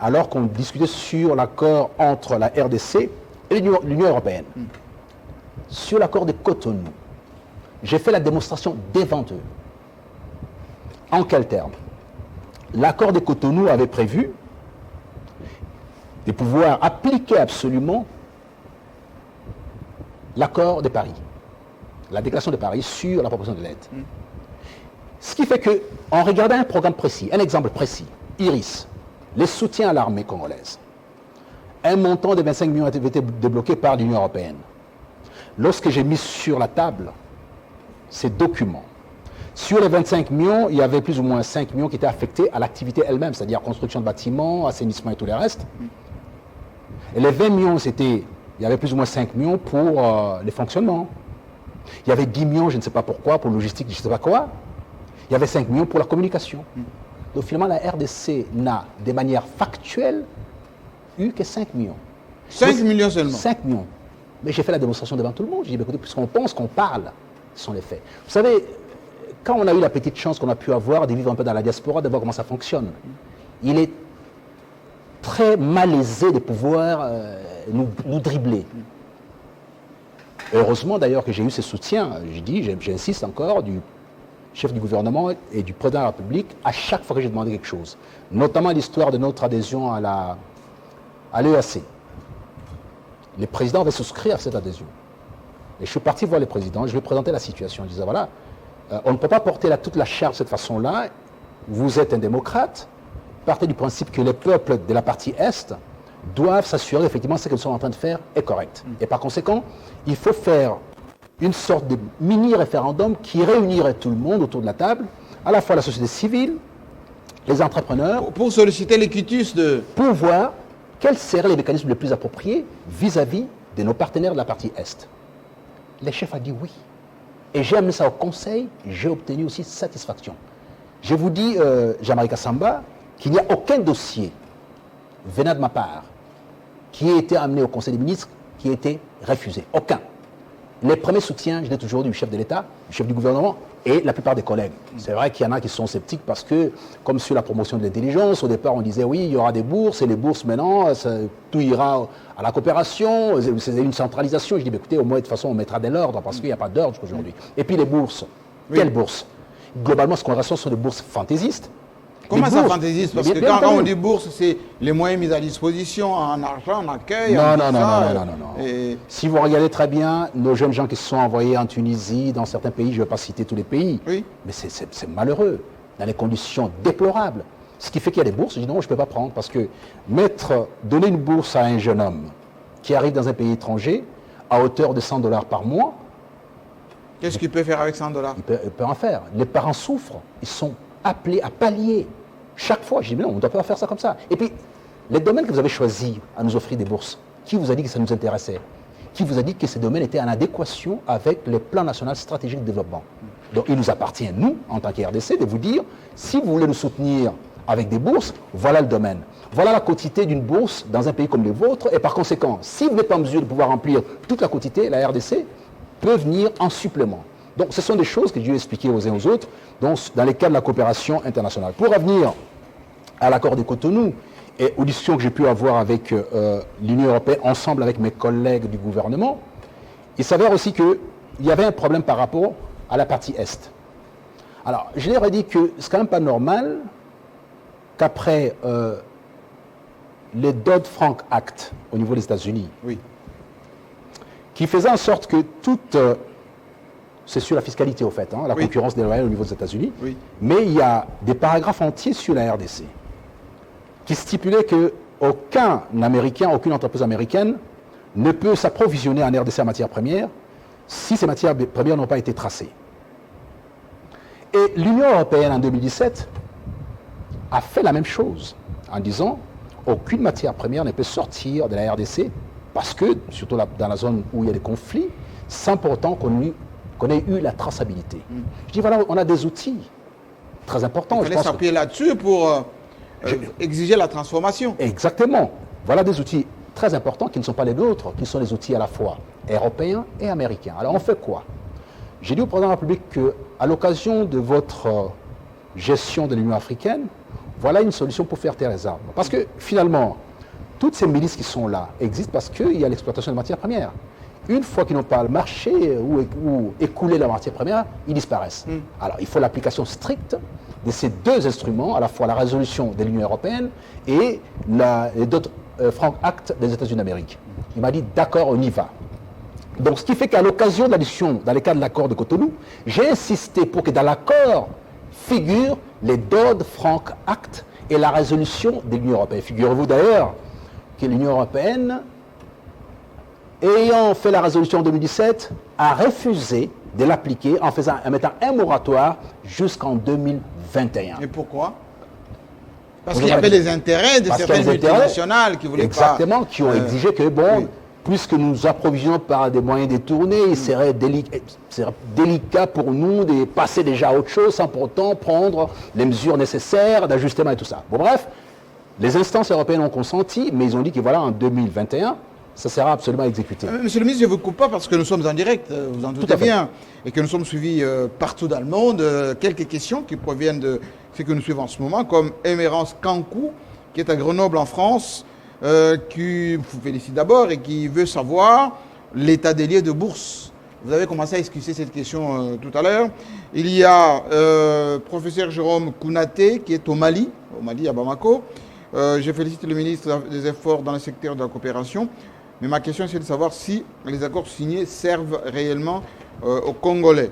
alors qu'on discutait sur l'accord entre la RDC et l'Union européenne. Sur l'accord de Cotonou, j'ai fait la démonstration devant eux. En quels termes? L'accord de Cotonou avait prévu de pouvoir appliquer absolument l'accord de Paris, la déclaration de Paris sur la proposition de l'aide. Ce qui fait qu'en regardant un programme précis, un exemple précis, IRIS, les soutiens à l'armée congolaise, un montant de 25 millions a été débloqué par l'Union européenne. Lorsque j'ai mis sur la table ces documents, sur les 25 millions, il y avait plus ou moins 5 millions qui étaient affectés à l'activité elle-même, c'est-à-dire construction de bâtiments, assainissement et tout le reste. Et les 20 millions, il y avait plus ou moins 5 millions pour les fonctionnements. Il y avait 10 millions, je ne sais pas pourquoi, pour logistique, je ne sais pas quoi. Il y avait 5 millions pour la communication. Donc finalement, la RDC n'a, de manière factuelle, eu que 5 millions. 5 millions seulement? 5 millions. Mais j'ai fait la démonstration devant tout le monde. J'ai dit, écoutez, puisqu'on pense qu'on parle, ce sont les faits. Vous savez, quand on a eu la petite chance qu'on a pu avoir de vivre un peu dans la diaspora, de voir comment ça fonctionne, il est très malaisé de pouvoir nous dribbler. Heureusement d'ailleurs que j'ai eu ce soutien, j'insiste encore, du chef du gouvernement et du président de la République à chaque fois que j'ai demandé quelque chose. Notamment l'histoire de notre adhésion à l'EAC. Les présidents avaient souscrit à cette adhésion. Et je suis parti voir le président, je lui ai présenté la situation. Je disais, voilà, on ne peut pas porter toute la charge de cette façon-là. Vous êtes un démocrate, partez du principe que les peuples de la partie Est doivent s'assurer effectivement que ce qu'ils sont en train de faire est correct. Et par conséquent, il faut faire une sorte de mini-référendum qui réunirait tout le monde autour de la table, à la fois la société civile, les entrepreneurs, Pour solliciter les quitus de... pour voir quels seraient les mécanismes les plus appropriés vis-à-vis de nos partenaires de la partie Est. Les chefs ont dit oui. Et j'ai amené ça au Conseil, j'ai obtenu aussi satisfaction. Je vous dis, Jean-Marie Samba, qu'il n'y a aucun dossier venant de ma part qui ait été amené au Conseil des ministres qui a été refusé. Aucun. Les premiers soutiens, je l'ai toujours dit, du chef de l'État, du chef du gouvernement et la plupart des collègues. C'est vrai qu'il y en a qui sont sceptiques parce que, comme sur la promotion de l'intelligence, au départ on disait oui, il y aura des bourses et les bourses maintenant, tout ira à la coopération, c'est une centralisation. Je dis, écoutez, au moins de toute façon on mettra de l'ordre parce qu'il n'y a pas d'ordre aujourd'hui. Et puis les bourses. Oui. Quelles bourses? Globalement, ce qu'on ressent sont des bourses fantaisistes. Comment ça fantaisiste? Parce que quand on dit bourse, c'est les moyens mis à disposition en argent, en accueil, non. Et... Si vous regardez très bien, nos jeunes gens qui se sont envoyés en Tunisie, dans certains pays, je ne vais pas citer tous les pays, oui. Mais c'est malheureux, dans les conditions déplorables. Ce qui fait qu'il y a des bourses, je dis non, je ne peux pas prendre, parce que donner une bourse à un jeune homme qui arrive dans un pays étranger, à hauteur de $100 par mois, qu'est-ce qu'il peut faire avec $100? Il peut en faire. Les parents souffrent, ils sont appelés à pallier. Chaque fois, je dis, mais non, on ne doit pas faire ça comme ça. Et puis, les domaines que vous avez choisis à nous offrir des bourses, qui vous a dit que ça nous intéressait? Qui vous a dit que ces domaines étaient en adéquation avec le plan national stratégique de développement? Donc, il nous appartient, nous, en tant qu'RDC, de vous dire, si vous voulez nous soutenir avec des bourses, voilà le domaine. Voilà la quotité d'une bourse dans un pays comme le vôtre. Et par conséquent, si vous n'êtes pas en mesure de pouvoir remplir toute la quotité, la RDC peut venir en supplément. Donc, ce sont des choses que je vais expliquer aux uns aux autres dans les cas de la coopération internationale. Pour revenir à l'accord de Cotonou et aux discussions que j'ai pu avoir avec l'Union européenne, ensemble avec mes collègues du gouvernement, il s'avère aussi qu'il y avait un problème par rapport à la partie Est. Alors, je leur ai dit que c'est quand même pas normal qu'après les Dodd-Frank Act au niveau des États-Unis, oui, qui faisait en sorte que toute... c'est sur la fiscalité, au fait, hein, la concurrence déloyale au niveau des États-Unis. Oui. Mais il y a des paragraphes entiers sur la RDC qui stipulaient qu'aucun Américain, aucune entreprise américaine ne peut s'approvisionner en RDC en matières premières si ces matières premières n'ont pas été tracées. Et l'Union européenne, en 2017, a fait la même chose en disant aucune matière première ne peut sortir de la RDC parce que, surtout dans la zone où il y a des conflits, sans pour autant qu'on ait eu la traçabilité. Je dis, voilà, on a des outils très importants. Il fallait s'appuyer là-dessus pour exiger la transformation. Exactement. Voilà des outils très importants qui ne sont pas les nôtres, qui sont les outils à la fois européens et américains. Alors on fait quoi? J'ai dit au président de la République qu'à l'occasion de votre gestion de l'Union africaine, voilà une solution pour faire taire les armes. Parce que finalement, toutes ces milices qui sont là existent parce qu'il y a l'exploitation de matières premières. Une fois qu'ils n'ont pas marché ou écoulé la matière première, ils disparaissent. Alors, il faut l'application stricte de ces deux instruments, à la fois la résolution de l'Union européenne et d'autres Frank Act des États-Unis d'Amérique. Il m'a dit, d'accord, on y va. Donc, ce qui fait qu'à l'occasion de la discussion, dans le cadre de l'accord de Cotonou, j'ai insisté pour que dans l'accord figurent les Dodd-Frank Act et la résolution de l'Union européenne. Figurez-vous d'ailleurs que l'Union européenne, ayant fait la résolution en 2017, a refusé de l'appliquer en mettant un moratoire jusqu'en 2021. Et pourquoi? Parce qu'il y avait des intérêts de certaines multinationales qui voulaient exactement, qui ont exigé que, bon, puisque nous nous approvisionnons par des moyens détournés, il serait délicat pour nous de passer déjà à autre chose sans pour autant prendre les mesures nécessaires d'ajustement et tout ça. Bon, bref, les instances européennes ont consenti, mais ils ont dit que voilà, en 2021, ça sera absolument exécuté. Monsieur le ministre, je ne vous coupe pas parce que nous sommes en direct, vous en doutez bien, et que nous sommes suivis partout dans le monde. Quelques questions qui proviennent de ce que nous suivons en ce moment, comme Émérance Kankou, qui est à Grenoble en France, qui vous félicite d'abord et qui veut savoir l'état des lieux de bourse. Vous avez commencé à esquisser cette question tout à l'heure. Il y a professeur Jérôme Kounaté qui est au Mali à Bamako. Je félicite le ministre des Efforts dans le secteur de la coopération. Mais ma question, c'est de savoir si les accords signés servent réellement aux Congolais.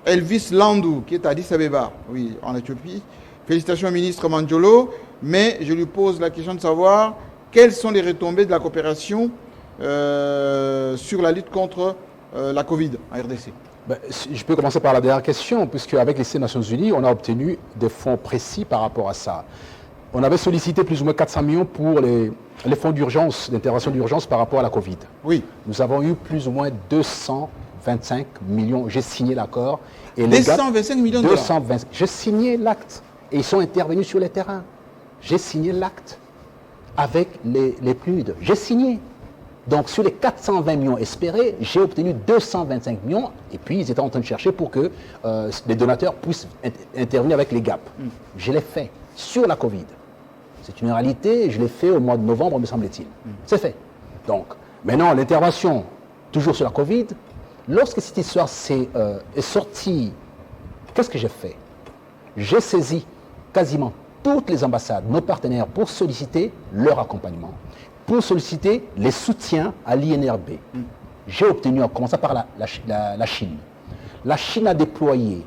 Elvis Landou, qui est à Addis Abeba, oui, en Éthiopie. Félicitations au ministre Manjolo, mais je lui pose la question de savoir quelles sont les retombées de la coopération sur la lutte contre la Covid en RDC. Ben, je peux commencer par la dernière question, puisque avec les Nations Unies, on a obtenu des fonds précis par rapport à ça. On avait sollicité plus ou moins 400 millions pour les fonds d'urgence, d'intervention d'urgence par rapport à la Covid. Oui. Nous avons eu plus ou moins 225 millions. J'ai signé l'accord. 225 millions de dollars. J'ai signé l'acte. Et ils sont intervenus sur les terrains. J'ai signé l'acte avec les PNUD. J'ai signé. Donc, sur les 420 millions espérés, j'ai obtenu 225 millions. Et puis, ils étaient en train de chercher pour que les donateurs puissent intervenir avec les GAP. Je l'ai fait sur la Covid. C'est une réalité. Je l'ai fait au mois de novembre, me semble-t-il. C'est fait. Donc, maintenant, l'intervention, toujours sur la Covid. Lorsque cette histoire est sortie, qu'est-ce que j'ai fait? J'ai saisi quasiment toutes les ambassades, nos partenaires, pour solliciter leur accompagnement, pour solliciter les soutiens à l'INRB. J'ai obtenu, en commençant par la Chine. La Chine a déployé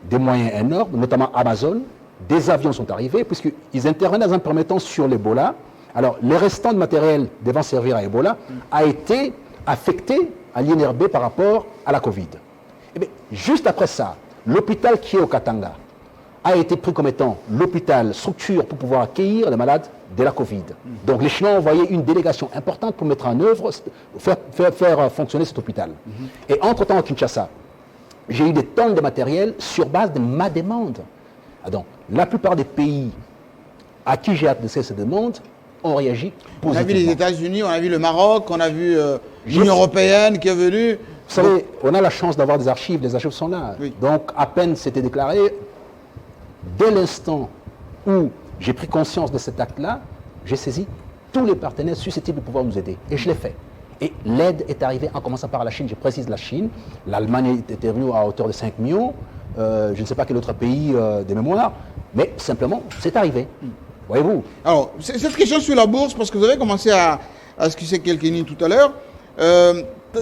des moyens énormes, notamment Amazon. Des avions sont arrivés, puisqu'ils interviennent dans un premier temps sur l'Ebola. Alors, les restants de matériel devant servir à Ebola a été affecté à l'INRB par rapport à la Covid. Et bien, juste après ça, l'hôpital qui est au Katanga a été pris comme étant l'hôpital structure pour pouvoir accueillir les malades de la Covid. Donc les Chinois ont envoyé une délégation importante pour mettre en œuvre, faire fonctionner cet hôpital. Et entre-temps à Kinshasa, j'ai eu des tonnes de matériel sur base de ma demande. Donc la plupart des pays à qui j'ai adressé cette demande ont réagi positivement. On a vu les États-Unis, on a vu le Maroc, on a vu l'Union européenne qui est venue. Vous savez, on a la chance d'avoir des archives, les archives sont là. Oui. Donc, à peine c'était déclaré, dès l'instant où j'ai pris conscience de cet acte-là, j'ai saisi tous les partenaires susceptibles de pouvoir nous aider. Et je l'ai fait. Et l'aide est arrivée en commençant par la Chine, je précise la Chine. L'Allemagne était venue à hauteur de 5 millions, je ne sais pas quel autre pays de mémoire, mais simplement, c'est arrivé. Voyez-vous. Alors, cette question sur la bourse, parce que vous avez commencé à esquisser quelques lignes tout à l'heure.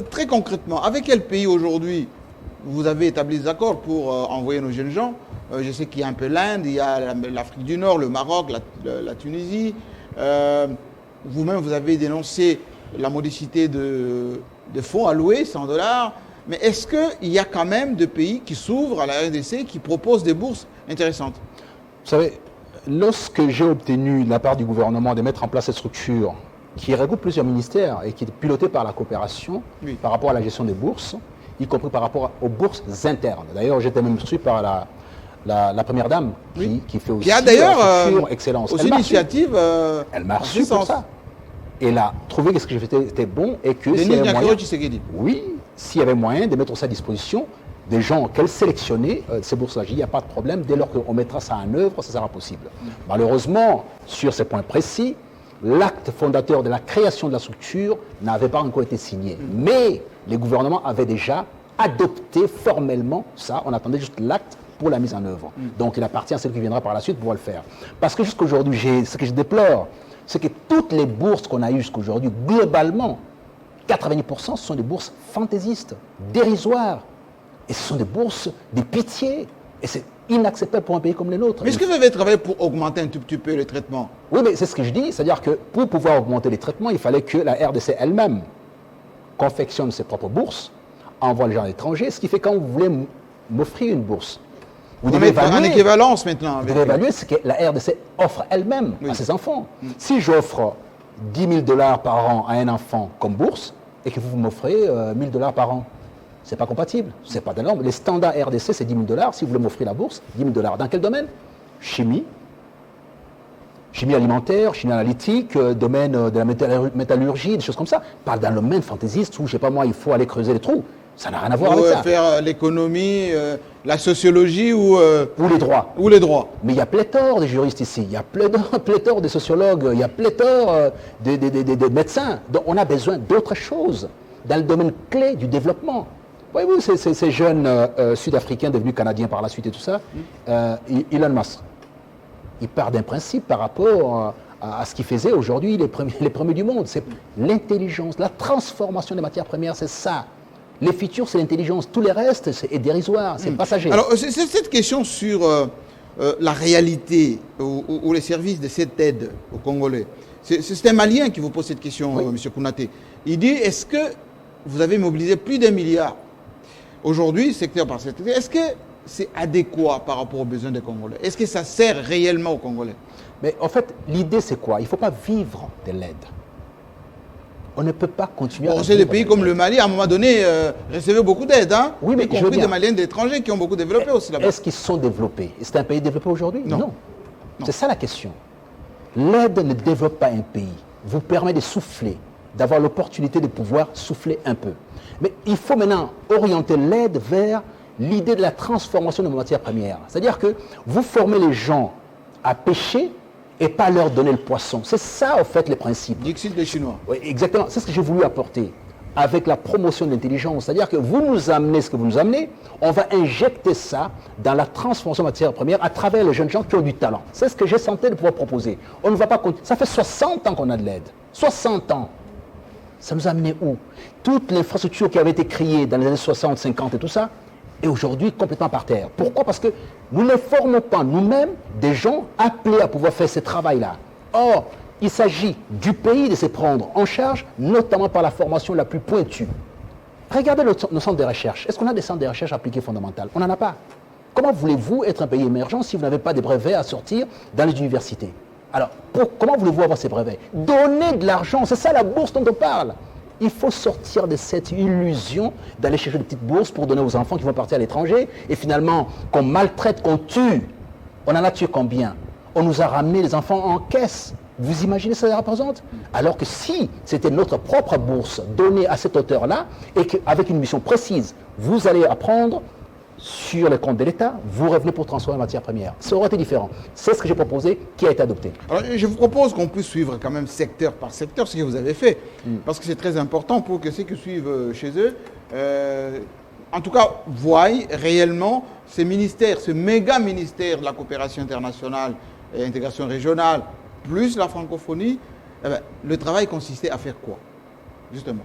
Très concrètement, avec quel pays aujourd'hui vous avez établi des accords pour envoyer nos jeunes gens? Je sais qu'il y a un peu l'Inde, il y a l'Afrique du Nord, le Maroc, la Tunisie. Vous-même, vous avez dénoncé la modicité de fonds alloués, 100 $. Mais est-ce qu'il y a quand même des pays qui s'ouvrent à la RDC, qui proposent des bourses intéressantes? Vous savez, lorsque j'ai obtenu de la part du gouvernement de mettre en place cette structure qui regroupe plusieurs ministères et qui est pilotée par la coopération par rapport à la gestion des bourses, y compris par rapport aux bourses internes. D'ailleurs, j'étais même reçu par la première dame qui fait aussi il y a d'ailleurs excellence. Aussi initiative. Elle m'a reçu pour ça. Elle a trouvé que ce que j'ai fait était bon et que s'il y avait moyen de mettre ça à disposition des gens qu'elle sélectionnait, ces bourses-là, il n'y a pas de problème. Dès lors qu'on mettra ça en œuvre, ça sera possible. Malheureusement, sur ces points précis, l'acte fondateur de la création de la structure n'avait pas encore été signé. Mais les gouvernements avaient déjà adopté formellement ça. On attendait juste l'acte pour la mise en œuvre. Donc il appartient à celui qui viendra par la suite pour pouvoir le faire. Parce que jusqu'aujourd'hui, ce que je déplore, c'est que toutes les bourses qu'on a eues jusqu'aujourd'hui, globalement, 90% ce sont des bourses fantaisistes, dérisoires. Et ce sont des bourses de pitié. Et c'est inacceptable pour un pays comme le nôtre. Mais est-ce que vous avez travaillé pour augmenter un tout petit peu les traitements? Oui, mais c'est ce que je dis. C'est-à-dire que pour pouvoir augmenter les traitements, il fallait que la RDC elle-même confectionne ses propres bourses, envoie les gens à l'étranger. Ce qui fait que quand vous voulez m'offrir une bourse, vous devez évaluer en équivalence maintenant. Vous devez évaluer ce que la RDC offre elle-même à ses enfants. Si j'offre 10 000 $ par an à un enfant comme bourse et que vous m'offrez 1 000 $ par an, c'est pas compatible, c'est pas de norme. Les standards RDC, c'est 10 000 $. Si vous voulez m'offrir la bourse, 10 000 $. Dans quel domaine? Chimie alimentaire, chimie analytique, domaine de la métallurgie, des choses comme ça. Pas dans le domaine fantaisiste où, je sais pas moi, il faut aller creuser les trous. Ça n'a rien à voir avec ça. Faire l'économie, la sociologie ou les droits. Ou les droits. Mais il y a pléthore de juristes ici, il y a pléthore de sociologues, il y a pléthore de médecins. Donc on a besoin d'autre chose dans le domaine clé du développement. Voyez-vous, ces jeunes sud-africains devenus canadiens par la suite et tout ça, Elon Musk, il part d'un principe par rapport à ce qu'ils faisaient aujourd'hui les premiers du monde. C'est l'intelligence, la transformation des matières premières, c'est ça. Les futurs, c'est l'intelligence. Tout le reste, c'est dérisoire, c'est passager. Alors, c'est cette question sur la réalité ou les services de cette aide aux Congolais. C'est un Malien qui vous pose cette question, oui. M. Kounaté. Il dit, est-ce que vous avez mobilisé plus d'1 milliard aujourd'hui, secteur par secteur? Est-ce que c'est adéquat par rapport aux besoins des Congolais? Est-ce que ça sert réellement aux Congolais? Mais en fait, l'idée, c'est quoi? Il ne faut pas vivre de l'aide. On ne peut pas continuer à... C'est des pays comme le Mali, à un moment donné, recevaient beaucoup d'aide, hein? Oui, mais y compris des Maliens d'étrangers qui ont beaucoup développé aussi là-bas. Est-ce qu'ils sont développés? C'est un pays développé aujourd'hui? Non. C'est ça la question. L'aide ne développe pas un pays. Vous permet de souffler, d'avoir l'opportunité de pouvoir souffler un peu. Mais il faut maintenant orienter l'aide vers l'idée de la transformation de matières premières. C'est-à-dire que vous formez les gens à pêcher et pas leur donner le poisson. C'est ça, en fait, le principe. Dixit des Chinois. Oui, exactement. C'est ce que j'ai voulu apporter avec la promotion de l'intelligence. C'est-à-dire que vous nous amenez ce que vous nous amenez, on va injecter ça dans la transformation de matières premières à travers les jeunes gens qui ont du talent. C'est ce que j'ai tenté de pouvoir proposer. On ne va pas continuer. Ça fait 60 ans qu'on a de l'aide. 60 ans. Ça nous a amené où? Toute l'infrastructure qui avait été créée dans les années 60, 50 et tout ça, est aujourd'hui complètement par terre. Pourquoi? Parce que nous ne formons pas nous-mêmes des gens appelés à pouvoir faire ce travail-là. Or, il s'agit du pays de se prendre en charge, notamment par la formation la plus pointue. Regardez nos centres de recherche. Est-ce qu'on a des centres de recherche appliqués fondamentales? On n'en a pas. Comment voulez-vous être un pays émergent si vous n'avez pas des brevets à sortir dans les universités? Alors, comment voulez-vous avoir ces brevets? Donnez de l'argent, c'est ça la bourse dont on parle. Il faut sortir de cette illusion d'aller chercher des petites bourses pour donner aux enfants qui vont partir à l'étranger et finalement qu'on maltraite, qu'on tue. On en a tué combien? On nous a ramené les enfants en caisse. Vous imaginez ce que ça représente? Alors que si c'était notre propre bourse donnée à cette hauteur-là et qu'avec une mission précise, vous allez apprendre sur les comptes de l'État, vous revenez pour transformer en matière première. Ça aurait été différent. C'est ce que j'ai proposé, qui a été adopté. Alors, je vous propose qu'on puisse suivre quand même secteur par secteur ce que vous avez fait, parce que c'est très important pour que ceux qui suivent chez eux, en tout cas, voient réellement ces ministères, ce méga ministère de la coopération internationale et intégration régionale, plus la francophonie. Eh bien, le travail consistait à faire quoi, justement?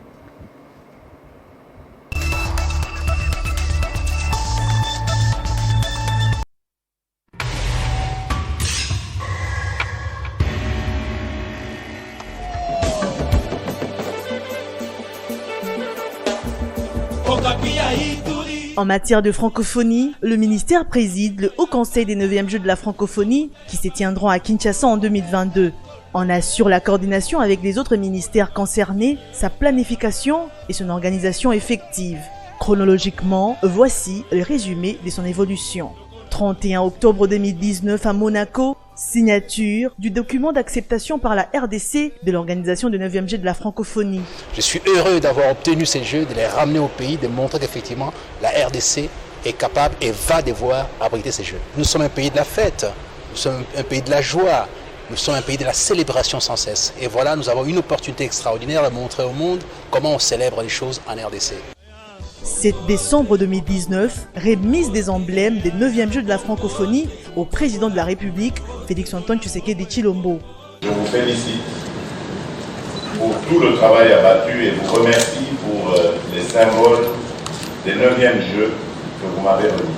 En matière de francophonie, le ministère préside le Haut Conseil des 9e Jeux de la francophonie qui se tiendront à Kinshasa en 2022. On assure la coordination avec les autres ministères concernés, sa planification et son organisation effective. Chronologiquement, voici le résumé de son évolution. 31 octobre 2019 à Monaco, signature du document d'acceptation par la RDC de l'organisation du 9e Jeux de la francophonie. Je suis heureux d'avoir obtenu ces Jeux, de les ramener au pays, de montrer qu'effectivement la RDC est capable et va devoir abriter ces Jeux. Nous sommes un pays de la fête, nous sommes un pays de la joie, nous sommes un pays de la célébration sans cesse. Et voilà, nous avons une opportunité extraordinaire de montrer au monde comment on célèbre les choses en RDC. 7 décembre 2019, remise des emblèmes des 9e Jeux de la francophonie au président de la République, Félix-Antoine Tshisekedi Tshilombo. Je vous félicite pour tout le travail abattu et vous remercie pour les symboles des 9e Jeux que vous m'avez remis.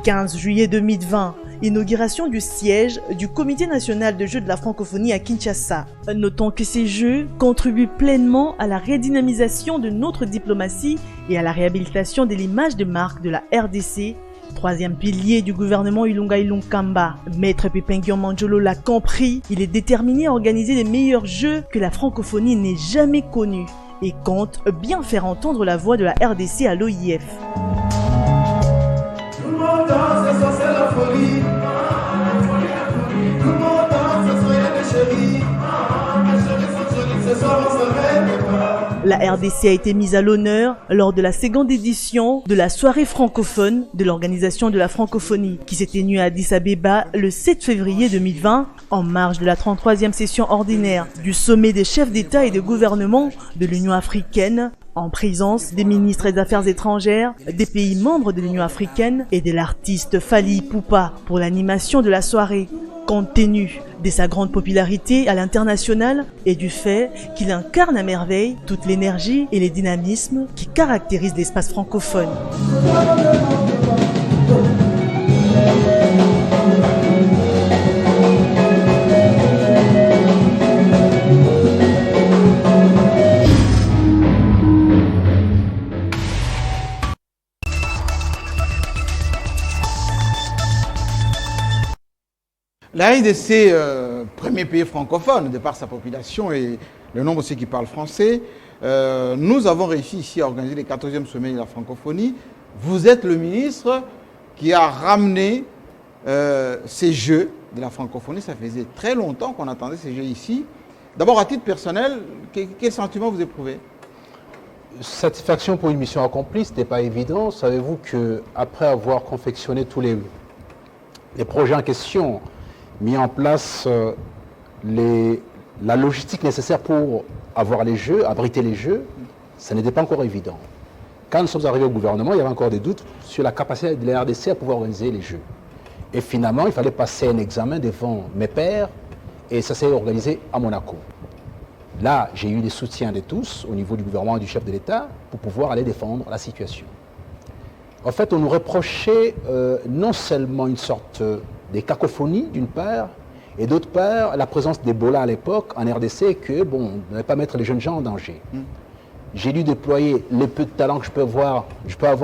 15 juillet 2020, inauguration du siège du Comité national de Jeux de la francophonie à Kinshasa. Notons que ces Jeux contribuent pleinement à la redynamisation de notre diplomatie et à la réhabilitation de l'image de marque de la RDC, troisième pilier du gouvernement Ilunga Ilunkamba. Maître Pépin Guillaume Mandjolo l'a compris, il est déterminé à organiser les meilleurs Jeux que la francophonie n'ait jamais connus et compte bien faire entendre la voix de la RDC à l'OIF. La RDC a été mise à l'honneur lors de la seconde édition de la soirée francophone de l'Organisation de la francophonie qui s'est tenue à Addis Abeba le 7 février 2020 en marge de la 33e session ordinaire du sommet des chefs d'État et de gouvernement de l'Union africaine, en présence des ministres des Affaires étrangères, des pays membres de l'Union africaine et de l'artiste Fally Ipupa pour l'animation de la soirée. Compte tenu de sa grande popularité à l'international et du fait qu'il incarne à merveille toute l'énergie et les dynamismes qui caractérisent l'espace francophone. La RDC, premier pays francophone, de par sa population et le nombre de ceux qui parlent français, nous avons réussi ici à organiser le 14e sommet de la francophonie. Vous êtes le ministre qui a ramené ces Jeux de la francophonie. Ça faisait très longtemps qu'on attendait ces Jeux ici. D'abord, à titre personnel, quel sentiment vous éprouvez? Satisfaction pour une mission accomplie, ce n'était pas évident. Savez-vous qu'après avoir confectionné tous les projets en question, mis en place la logistique nécessaire pour avoir les Jeux, abriter les Jeux, ça n'était pas encore évident. Quand nous sommes arrivés au gouvernement, il y avait encore des doutes sur la capacité de la RDC à pouvoir organiser les Jeux. Et finalement, il fallait passer un examen devant mes pairs et ça s'est organisé à Monaco. Là, j'ai eu des soutiens de tous au niveau du gouvernement et du chef de l'État pour pouvoir aller défendre la situation. En fait, on nous reprochait non seulement une sorte des cacophonies d'une part, et d'autre part, la présence d'Ebola à l'époque en RDC, que bon, on ne devait pas mettre les jeunes gens en danger. J'ai dû déployer les peu de talents que je peux avoir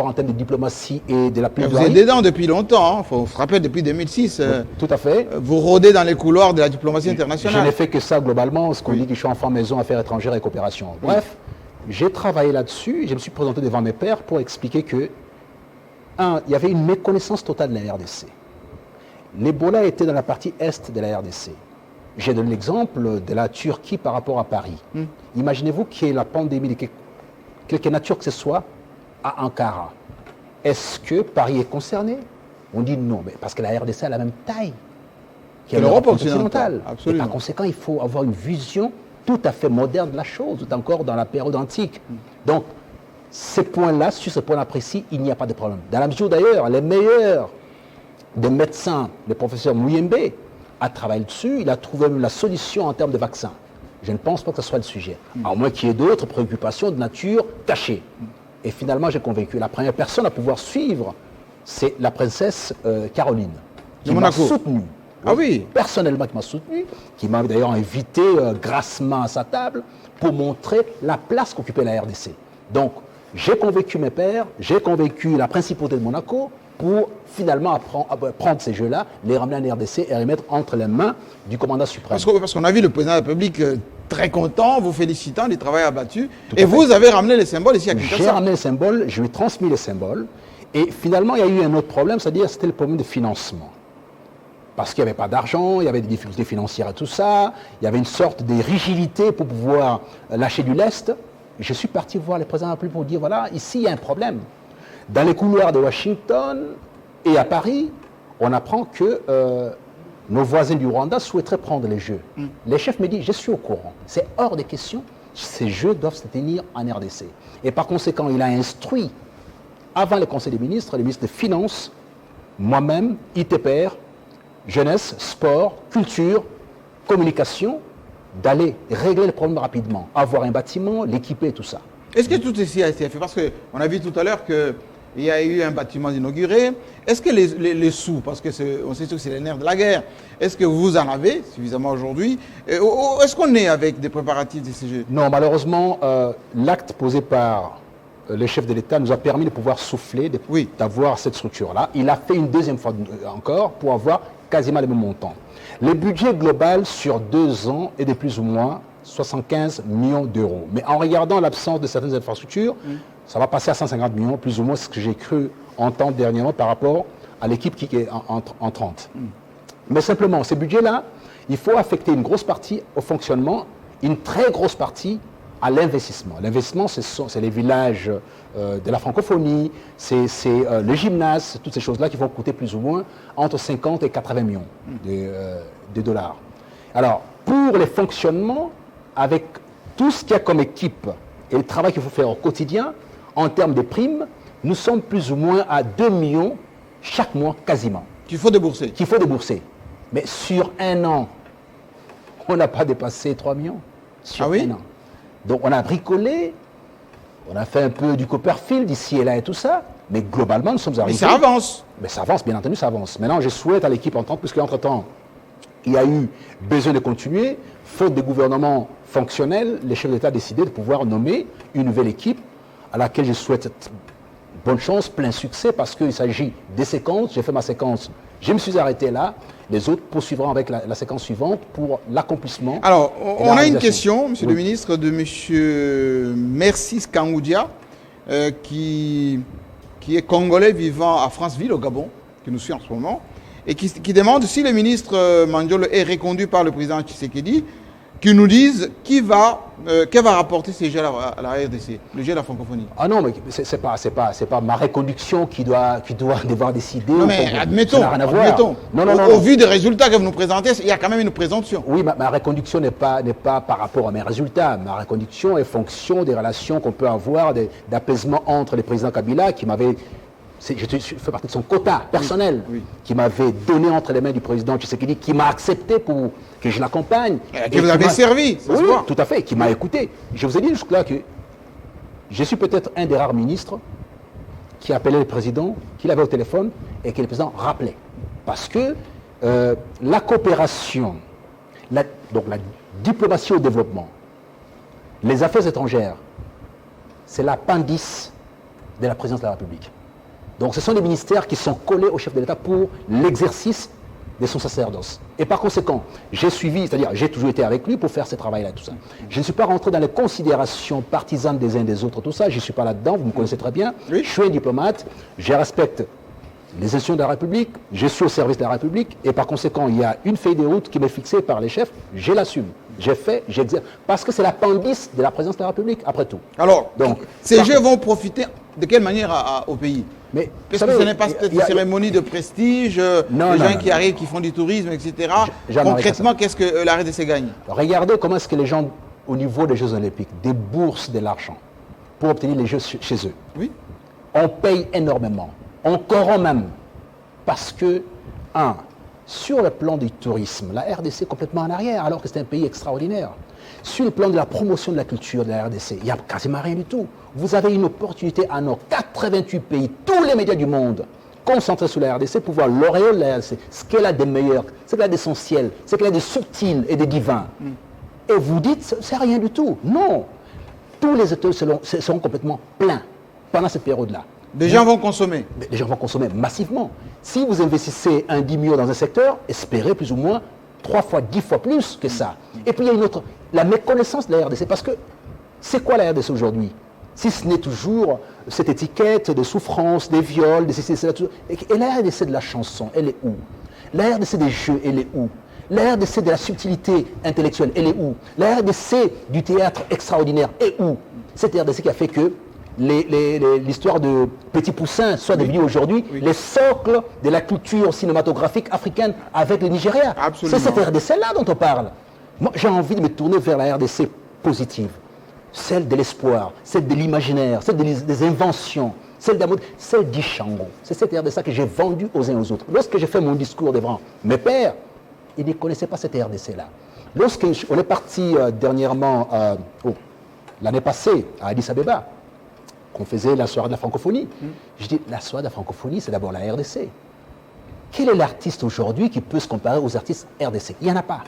en termes de diplomatie et de la plaidoirie. Vous êtes dedans depuis longtemps, il faut se rappeler, depuis 2006. Tout à fait. Vous rôdez dans les couloirs de la diplomatie internationale. Je n'ai fait que ça globalement, ce qu'on dit que je suis enfant maison, affaires étrangères et coopération. Bref, j'ai travaillé là-dessus, je me suis présenté devant mes pairs pour expliquer que, il y avait une méconnaissance totale de la RDC. L'Ebola était dans la partie est de la RDC. J'ai donné l'exemple de la Turquie par rapport à Paris. Imaginez-vous qu'il y ait la pandémie de quelque nature que ce soit à Ankara. Est-ce que Paris est concerné? On dit non, mais parce que la RDC a la même taille que l'Europe occidentale. Et par conséquent, il faut avoir une vision tout à fait moderne de la chose, tout encore dans la période antique. Donc, ces points-là, sur ce point-là précis, il n'y a pas de problème. Dans la mesure d'ailleurs, les meilleurs des médecins, le professeur Mouyembe, a travaillé dessus, il a trouvé la solution en termes de vaccins. Je ne pense pas que ce soit le sujet, à moins qu'il y ait d'autres préoccupations de nature cachée. Et finalement, j'ai convaincu. La première personne à pouvoir suivre, c'est la princesse Caroline, qui m'a soutenu. Ah oui. Personnellement, qui m'a soutenu, qui m'a d'ailleurs invité grassement à sa table pour montrer la place qu'occupait la RDC. Donc, j'ai convaincu mes pairs, j'ai convaincu la principauté de Monaco pour finalement prendre ces jeux-là, les ramener en RDC et les mettre entre les mains du commandant suprême. Parce qu'on a vu le président de la République très content, vous félicitant du travail abattu. Et vous avez ramené les symboles ici à Kinshasa. J'ai ramené les symboles, je lui ai transmis les symboles. Et finalement, il y a eu un autre problème, c'est-à-dire c'était le problème de financement. Parce qu'il n'y avait pas d'argent, il y avait des difficultés financières et tout ça, il y avait une sorte de rigidité pour pouvoir lâcher du lest. Je suis parti voir le président de la République pour dire, voilà, ici il y a un problème. Dans les couloirs de Washington et à Paris, on apprend que nos voisins du Rwanda souhaiteraient prendre les Jeux. Les chefs me disent, je suis au courant, c'est hors de question, ces Jeux doivent se tenir en RDC. Et par conséquent, il a instruit, avant le Conseil des ministres, le ministre des Finances, moi-même, ITPR, jeunesse, sport, culture, communication, d'aller régler le problème rapidement, avoir un bâtiment, l'équiper et tout ça. Est-ce que tout ceci a été fait? Parce qu'on a vu tout à l'heure qu'il y a eu un bâtiment inauguré. Est-ce que les sous, parce qu'on sait que c'est les nerfs de la guerre, est-ce que vous en avez suffisamment aujourd'hui? Est-ce qu'on est avec des préparatifs de ces Jeux? Non, malheureusement, l'acte posé par le chef de l'État nous a permis de pouvoir souffler, d'avoir cette structure-là. Il a fait une deuxième fois encore pour avoir quasiment le même montant. Le budget global sur 2 ans est de plus ou moins 75 millions d'euros. Mais en regardant l'absence de certaines infrastructures, ça va passer à 150 millions, plus ou moins ce que j'ai cru entendre dernièrement par rapport à l'équipe qui est en 30. Mais simplement, ces budgets-là, il faut affecter une grosse partie au fonctionnement, une très grosse partie à l'investissement. L'investissement, c'est les villages de la francophonie, c'est le gymnase, toutes ces choses-là qui vont coûter plus ou moins entre 50 et 80 millions de dollars. Alors, pour les fonctionnements, avec tout ce qu'il y a comme équipe et le travail qu'il faut faire au quotidien, en termes de primes, nous sommes plus ou moins à 2 millions chaque mois quasiment. Qu'il faut débourser. Qu'il faut débourser. Mais sur un an, on n'a pas dépassé 3 millions. Sur un an. Donc on a bricolé, on a fait un peu du Copperfield ici et là et tout ça, mais globalement nous sommes arrivés. Mais ça avance. Mais ça avance, bien entendu, ça avance. Maintenant, je souhaite à l'équipe entendre, puisqu'entre-temps, il y a eu besoin de continuer, faute de gouvernement fonctionnel, les chefs d'État ont décidé de pouvoir nommer une nouvelle équipe à laquelle je souhaite bonne chance, plein succès, parce qu'il s'agit des séquences. J'ai fait ma séquence, je me suis arrêté là. Les autres poursuivront avec la séquence suivante pour l'accomplissement. Alors, on a une question, monsieur le ministre, de monsieur Mercis Kangoudia, qui est congolais vivant à Franceville, au Gabon, qui nous suit en ce moment, et qui demande si le ministre Mandiolo est reconduit par le président Tshisekedi, qui nous dise qui va rapporter ces jeux à la RDC, le jeu de la francophonie. Ah non, mais c'est pas ma reconduction qui doit devoir décider. Non, mais admettons, au vu des résultats que vous nous présentez, il y a quand même une présomption. Oui, ma reconduction n'est pas par rapport à mes résultats. Ma reconduction est fonction des relations qu'on peut avoir, d'apaisement entre le président Kabila, qui m'avait... Je fais partie de son quota personnel, qui m'avait donné entre les mains du président Tshisekedi, qui m'a accepté pour que je l'accompagne. Et vous avez servi, ça se voit. Tout à fait, qui m'a écouté. Je vous ai dit jusque-là que je suis peut-être un des rares ministres qui appelait le président, qu'il avait au téléphone et que le président rappelait. Parce que la coopération, donc la diplomatie au développement, les affaires étrangères, c'est l'appendice de la présidence de la République. Donc ce sont des ministères qui sont collés au chef de l'État pour l'exercice de son sacerdoce. Et par conséquent, j'ai suivi, c'est-à-dire j'ai toujours été avec lui pour faire ce travail-là, tout ça. Je ne suis pas rentré dans les considérations partisanes des uns des autres, tout ça, je ne suis pas là-dedans, vous me connaissez très bien. Je suis un diplomate, je respecte les institutions de la République, je suis au service de la République, et par conséquent, il y a une feuille de route qui m'est fixée par les chefs, je l'assume. J'ai fait, j'exerce, parce que c'est l'appendice de la présidence de la République, après tout. Alors, donc, ces jeux vont profiter de quelle manière au pays? Mais parce que ce n'est pas cette cérémonie de prestige, les gens qui arrivent, qui font du tourisme, etc. Concrètement, qu'est-ce que la RDC gagne? Regardez comment est-ce que les gens, au niveau des Jeux Olympiques, déboursent de l'argent pour obtenir les Jeux chez eux. Oui. On paye énormément. On corrompt même. Parce que, sur le plan du tourisme, la RDC est complètement en arrière, alors que c'est un pays extraordinaire. Sur le plan de la promotion de la culture de la RDC, il n'y a quasiment rien du tout. Vous avez une opportunité à nos 88 pays, tous les médias du monde, concentrés sur la RDC, pour voir l'auréole de la RDC, ce qu'elle a de meilleur, ce qu'elle a d'essentiel, ce qu'elle a de subtil et de divin. Et vous dites, c'est rien du tout. Non. Tous les hôtels seront complètement pleins pendant cette période-là. Des gens vont consommer. Les gens vont consommer massivement. Si vous investissez un 10 millions dans un secteur, espérez plus ou moins 3 fois, 10 fois plus que ça. Et puis il y a une autre, la méconnaissance de la RDC. Parce que c'est quoi la RDC aujourd'hui? Si ce n'est toujours cette étiquette de souffrance, des viols, des ceci, cela, tout. Et la RDC de la chanson, elle est où? La RDC des jeux, elle est où? La RDC de la subtilité intellectuelle, elle est où? La RDC du théâtre extraordinaire est où? Cette RDC qui a fait que l'histoire de Petit Poussin soit devenue aujourd'hui les socles de la culture cinématographique africaine avec le Nigeria. C'est cette RDC-là dont on parle. Moi, j'ai envie de me tourner vers la RDC positive. Celle de l'espoir, celle de l'imaginaire, celle des inventions, celle de la mode, celle d'Ishango. C'est cette RDC que j'ai vendue aux uns aux autres. Lorsque j'ai fait mon discours devant mes pères, ils ne connaissaient pas cette RDC-là. Lorsqu'on est parti dernièrement, l'année passée, à Addis Abeba, qu'on faisait la soirée de la francophonie. Je dis, la soirée de la francophonie, c'est d'abord la RDC. Quel est l'artiste aujourd'hui qui peut se comparer aux artistes RDC? Il n'y en a pas.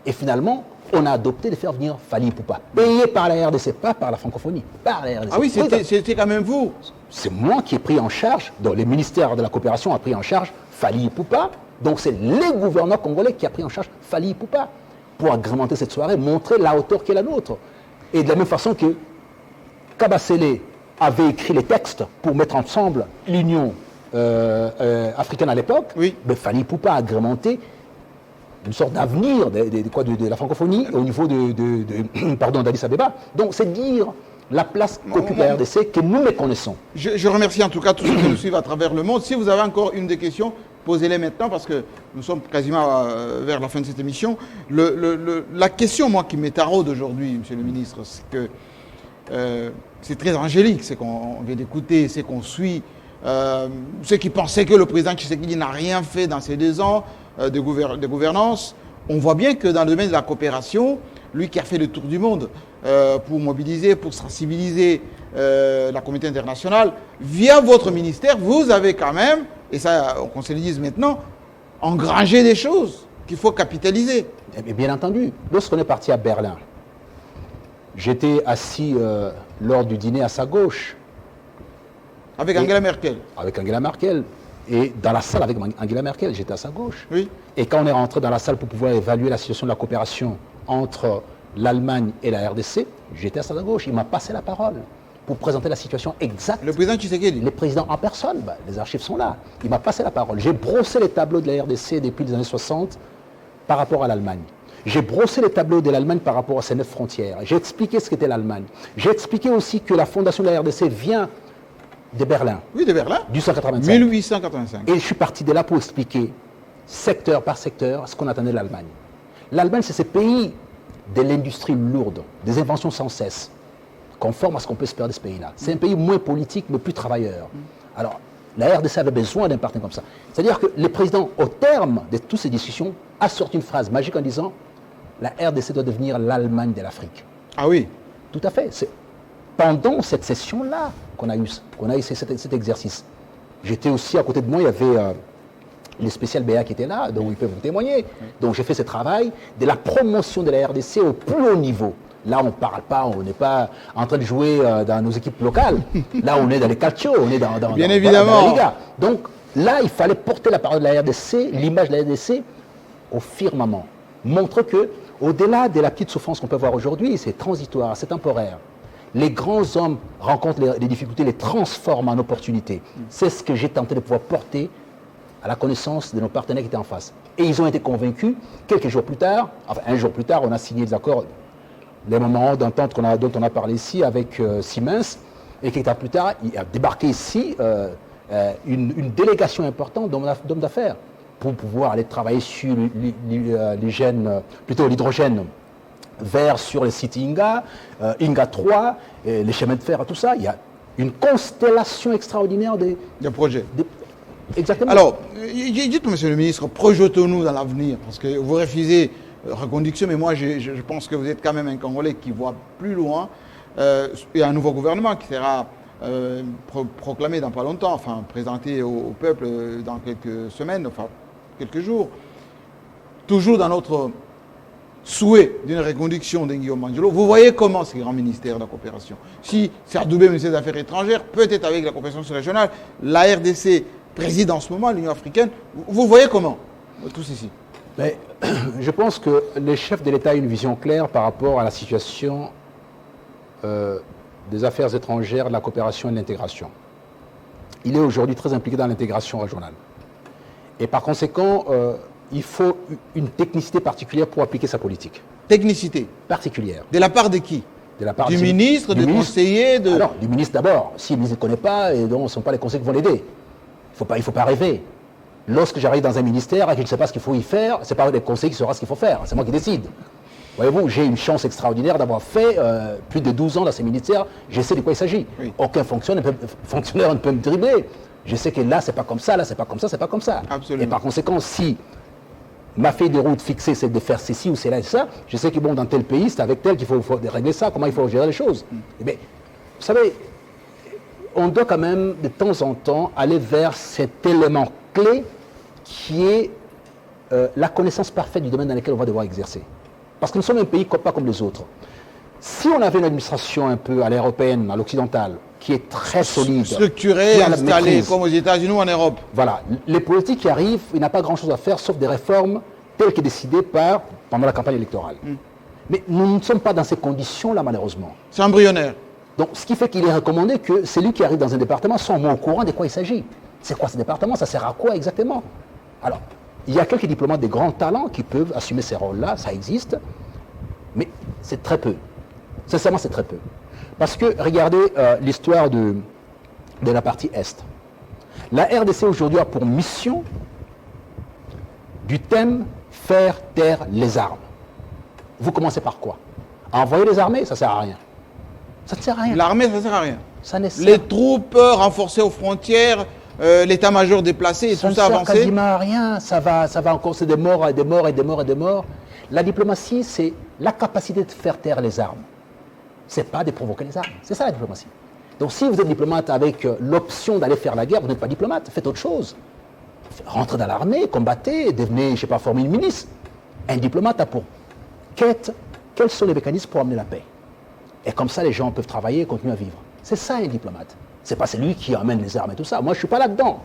Et finalement, on a adopté de faire venir Fally Ipupa, payé par la RDC, pas par la francophonie, par la RDC. Ah oui, c'était quand même vous. C'est moi qui ai pris en charge, donc le ministère de la coopération a pris en charge Fally Ipupa, donc c'est le gouvernement congolais qui a pris en charge Fally Ipupa pour agrémenter cette soirée, montrer la hauteur qui est la nôtre. Et de la même façon que Kabasele avait écrit les textes pour mettre ensemble l'Union africaine à l'époque, mais Fally Ipupa a agrémenté une sorte d'avenir de la francophonie au niveau d'Addis Abeba. Donc c'est dire la place qu'occupe la RDC que nous méconnaissons. Je remercie en tout cas tous ceux qui nous suivent à travers le monde. Si vous avez encore une des questions, posez-les maintenant parce que nous sommes quasiment vers la fin de cette émission. La question, moi, qui me taraude aujourd'hui, monsieur le ministre, c'est que c'est très angélique, ce qu'on vient d'écouter, ce qu'on suit. Ceux qui pensaient que le président Tshisekedi n'a rien fait dans ces 2 ans de gouvernance, on voit bien que dans le domaine de la coopération, lui qui a fait le tour du monde pour mobiliser, pour sensibiliser la communauté internationale, via votre ministère, vous avez quand même, et ça on se le dise maintenant, engrangé des choses qu'il faut capitaliser. Et bien entendu, lorsqu'on est parti à Berlin, j'étais assis lors du dîner à sa gauche. Avec Angela Merkel. Avec Angela Merkel. Et dans la salle avec Angela Merkel, j'étais à sa gauche. Oui. Et quand on est rentré dans la salle pour pouvoir évaluer la situation de la coopération entre l'Allemagne et la RDC, j'étais à sa gauche. Il m'a passé la parole pour présenter la situation exacte. Le président Tshisekedi. Le président en personne, les archives sont là. Il m'a passé la parole. J'ai brossé les tableaux de la RDC depuis les années 60 par rapport à l'Allemagne. J'ai brossé les tableaux de l'Allemagne par rapport à ses 9 frontières. J'ai expliqué ce qu'était l'Allemagne. J'ai expliqué aussi que la fondation de la RDC vient de Berlin. Oui, de Berlin. Du 185. 1885. Et je suis parti de là pour expliquer, secteur par secteur, ce qu'on attendait de l'Allemagne. L'Allemagne, c'est ce pays de l'industrie lourde, des inventions sans cesse, conforme à ce qu'on peut espérer de ce pays-là. C'est un pays moins politique, mais plus travailleur. Alors, la RDC avait besoin d'un partenaire comme ça. C'est-à-dire que le président, au terme de toutes ces discussions, a sorti une phrase magique en disant « La RDC doit devenir l'Allemagne de l'Afrique ». Ah oui. Tout à fait. C'est pendant cette session-là qu'on a eu cet exercice. J'étais aussi, à côté de moi, il y avait les spécial BA qui étaient là, donc ils peuvent vous témoigner. Donc j'ai fait ce travail de la promotion de la RDC au plus haut niveau. Là, on ne parle pas, on n'est pas en train de jouer dans nos équipes locales. Là, on est dans les calcios, on est dans évidemment. La Liga. Donc là, il fallait porter la parole de la RDC, l'image de la RDC au firmament. Montre que, au-delà de la petite souffrance qu'on peut voir aujourd'hui, c'est transitoire, c'est temporaire. Les grands hommes rencontrent les difficultés, les transforment en opportunités. C'est ce que j'ai tenté de pouvoir porter à la connaissance de nos partenaires qui étaient en face. Et ils ont été convaincus, quelques jours plus tard, enfin un jour plus tard, on a signé les accords, les moments d'entente dont on a parlé ici avec Siemens, et quelques temps plus tard, il a débarqué ici une délégation importante d'hommes d'affaires pour pouvoir aller travailler sur l'hydrogène vert sur les sites Inga, Inga 3, les chemins de fer, tout ça. Il y a une constellation extraordinaire des projets. Exactement. Alors, dites, monsieur le ministre, projetons-nous dans l'avenir, parce que vous refusez reconduction, mais moi, je pense que vous êtes quand même un Congolais qui voit plus loin. Il y a un nouveau gouvernement qui sera proclamé dans pas longtemps, enfin, présenté au peuple dans quelques semaines, enfin, quelques jours. Toujours dans notre souhait d'une reconduction de Guillaume Manjolo, vous voyez comment ces grands ministères de la coopération, si c'est adoubé ministère des Affaires étrangères, peut-être avec la coopération régionale, la RDC préside en ce moment l'Union africaine, vous voyez comment tout ceci? Mais, je pense que les chefs de l'État ont une vision claire par rapport à la situation des affaires étrangères, de la coopération et de l'intégration. Il est aujourd'hui très impliqué dans l'intégration régionale. Et par conséquent, il faut une technicité particulière pour appliquer sa politique. Technicité particulière. De la part de qui? De la part du ministre, du conseiller de... Alors, du ministre d'abord. Si le ministre ne connaît pas, et donc ce ne sont pas les conseillers qui vont l'aider. Il ne faut pas rêver. Lorsque j'arrive dans un ministère et que je ne sais pas ce qu'il faut y faire, ce n'est pas les conseillers qui sauront ce qu'il faut faire. C'est moi qui décide. Voyez-vous, j'ai une chance extraordinaire d'avoir fait plus de 12 ans dans ces ministères. Je sais de quoi il s'agit. Oui. Aucun fonctionnaire ne peut me dribbler. Je sais que là, c'est pas comme ça, là, c'est pas comme ça, c'est pas comme ça. Absolument. Et par conséquent, si ma feuille de route fixée, c'est de faire ceci ou cela et ça, je sais que bon, dans tel pays, c'est avec tel qu'il faut régler ça, comment il faut gérer les choses. Eh bien, vous savez, on doit quand même, de temps en temps, aller vers cet élément clé qui est la connaissance parfaite du domaine dans lequel on va devoir exercer. Parce que nous sommes un pays pas comme les autres. Si on avait une administration un peu à l'européenne, à l'occidentale, qui est très solide, structurée, installée comme aux États-Unis ou en Europe. Voilà. Les politiques qui arrivent, il n'y a pas grand-chose à faire sauf des réformes telles que décidées pendant la campagne électorale. Mais nous ne sommes pas dans ces conditions-là, malheureusement. C'est embryonnaire. Donc, ce qui fait qu'il est recommandé que celui qui arrive dans un département soit au courant de quoi il s'agit. C'est quoi ce département? Ça sert à quoi exactement? Alors, il y a quelques diplomates de grands talents qui peuvent assumer ces rôles-là, ça existe, mais c'est très peu. Sincèrement, c'est très peu. Parce que, regardez l'histoire de la partie Est. La RDC aujourd'hui a pour mission du thème faire taire les armes. Vous commencez par quoi? Envoyer les armées, ça ne sert à rien. Ça ne sert à rien. L'armée, ça ne sert à rien. Ça ne sert Les troupes renforcées aux frontières, l'état-major déplacé et tout ça ne sert avancé. quasiment à rien. Ça va encore, c'est des morts et des morts et des morts et des morts. La diplomatie, c'est la capacité de faire taire les armes. Ce n'est pas de provoquer les armes. C'est ça la diplomatie. Donc si vous êtes diplomate avec l'option d'aller faire la guerre, vous n'êtes pas diplomate, faites autre chose. Rentrez dans l'armée, combattez, devenez, je ne sais pas, formez une milice. Un diplomate a pour quête, quels sont les mécanismes pour amener la paix. Et comme ça, les gens peuvent travailler et continuer à vivre. C'est ça un diplomate. Ce n'est pas celui qui amène les armes et tout ça. Moi, je ne suis pas là-dedans.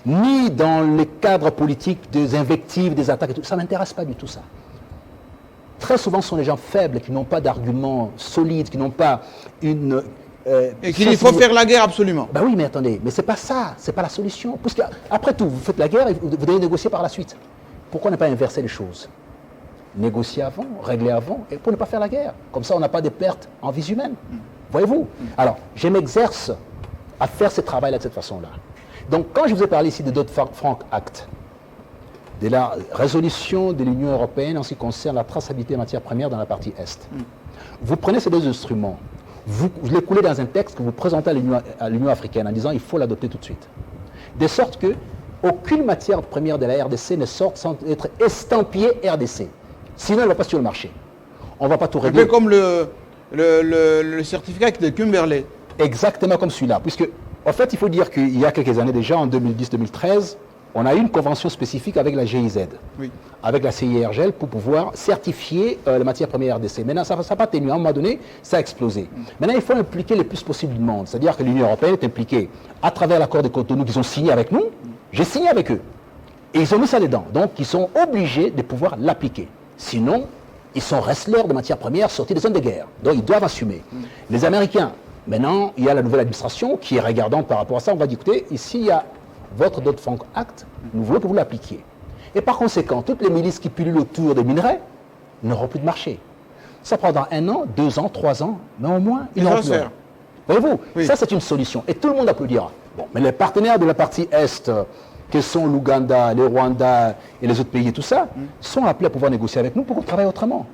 Ni dans les cadres politiques des invectives, des attaques et tout. Ça ne m'intéresse pas du tout ça. Très souvent, ce sont les gens faibles qui n'ont pas d'arguments solides, qui n'ont pas une... et qu'il faut faire la guerre absolument. Ben oui, mais attendez, mais c'est pas ça, c'est pas la solution. Parce qu'après tout, vous faites la guerre et vous devez négocier par la suite. Pourquoi ne pas inverser les choses? Négocier avant, régler avant, et pour ne pas faire la guerre. Comme ça, on n'a pas de pertes en vies humaines. Voyez-vous? Alors, je m'exerce à faire ce travail-là de cette façon-là. Donc, quand je vous ai parlé ici de Dodd-Frank Act, de la résolution de l'Union européenne en ce qui concerne la traçabilité des matières premières dans la partie Est, vous prenez ces deux instruments, vous les coulez dans un texte que vous présentez à l'Union africaine en disant il faut l'adopter tout de suite. De sorte que aucune matière première de la RDC ne sorte sans être estampillée RDC. Sinon, elle ne va pas sur le marché. On ne va pas tout régler. Un peu comme le certificat de Kimberley. Exactement comme celui-là. Puisque, en fait, il faut dire qu'il y a quelques années déjà, en 2010-2013, on a eu une convention spécifique avec la GIZ, oui, avec la CIRGL, pour pouvoir certifier la matière première RDC. Maintenant, ça n'a pas tenu. À un moment donné, ça a explosé. Maintenant, il faut impliquer le plus possible du monde. C'est-à-dire que l'Union européenne est impliquée à travers l'accord de Cotonou qu'ils ont signé avec nous. J'ai signé avec eux. Et ils ont mis ça dedans. Donc, ils sont obligés de pouvoir l'appliquer. Sinon, ils sont restleurs de matières premières sorties des zones de guerre. Donc, ils doivent assumer. Les Américains, maintenant, il y a la nouvelle administration qui est regardante par rapport à ça. On va dire, écoutez, ici, il y a votre Dodd-Frank Act, nous voulons que vous l'appliquiez. Et par conséquent, toutes les milices qui pullulent autour des minerais n'auront plus de marché. Ça prendra 1 an, 2 ans, 3 ans, mais au moins, ils n'auront plus. Voyez-vous, oui, ça c'est une solution. Et tout le monde applaudira. Bon, mais les partenaires de la partie Est, que sont l'Ouganda, le Rwanda et les autres pays et tout ça, sont appelés à pouvoir négocier avec nous pour qu'on travaille autrement.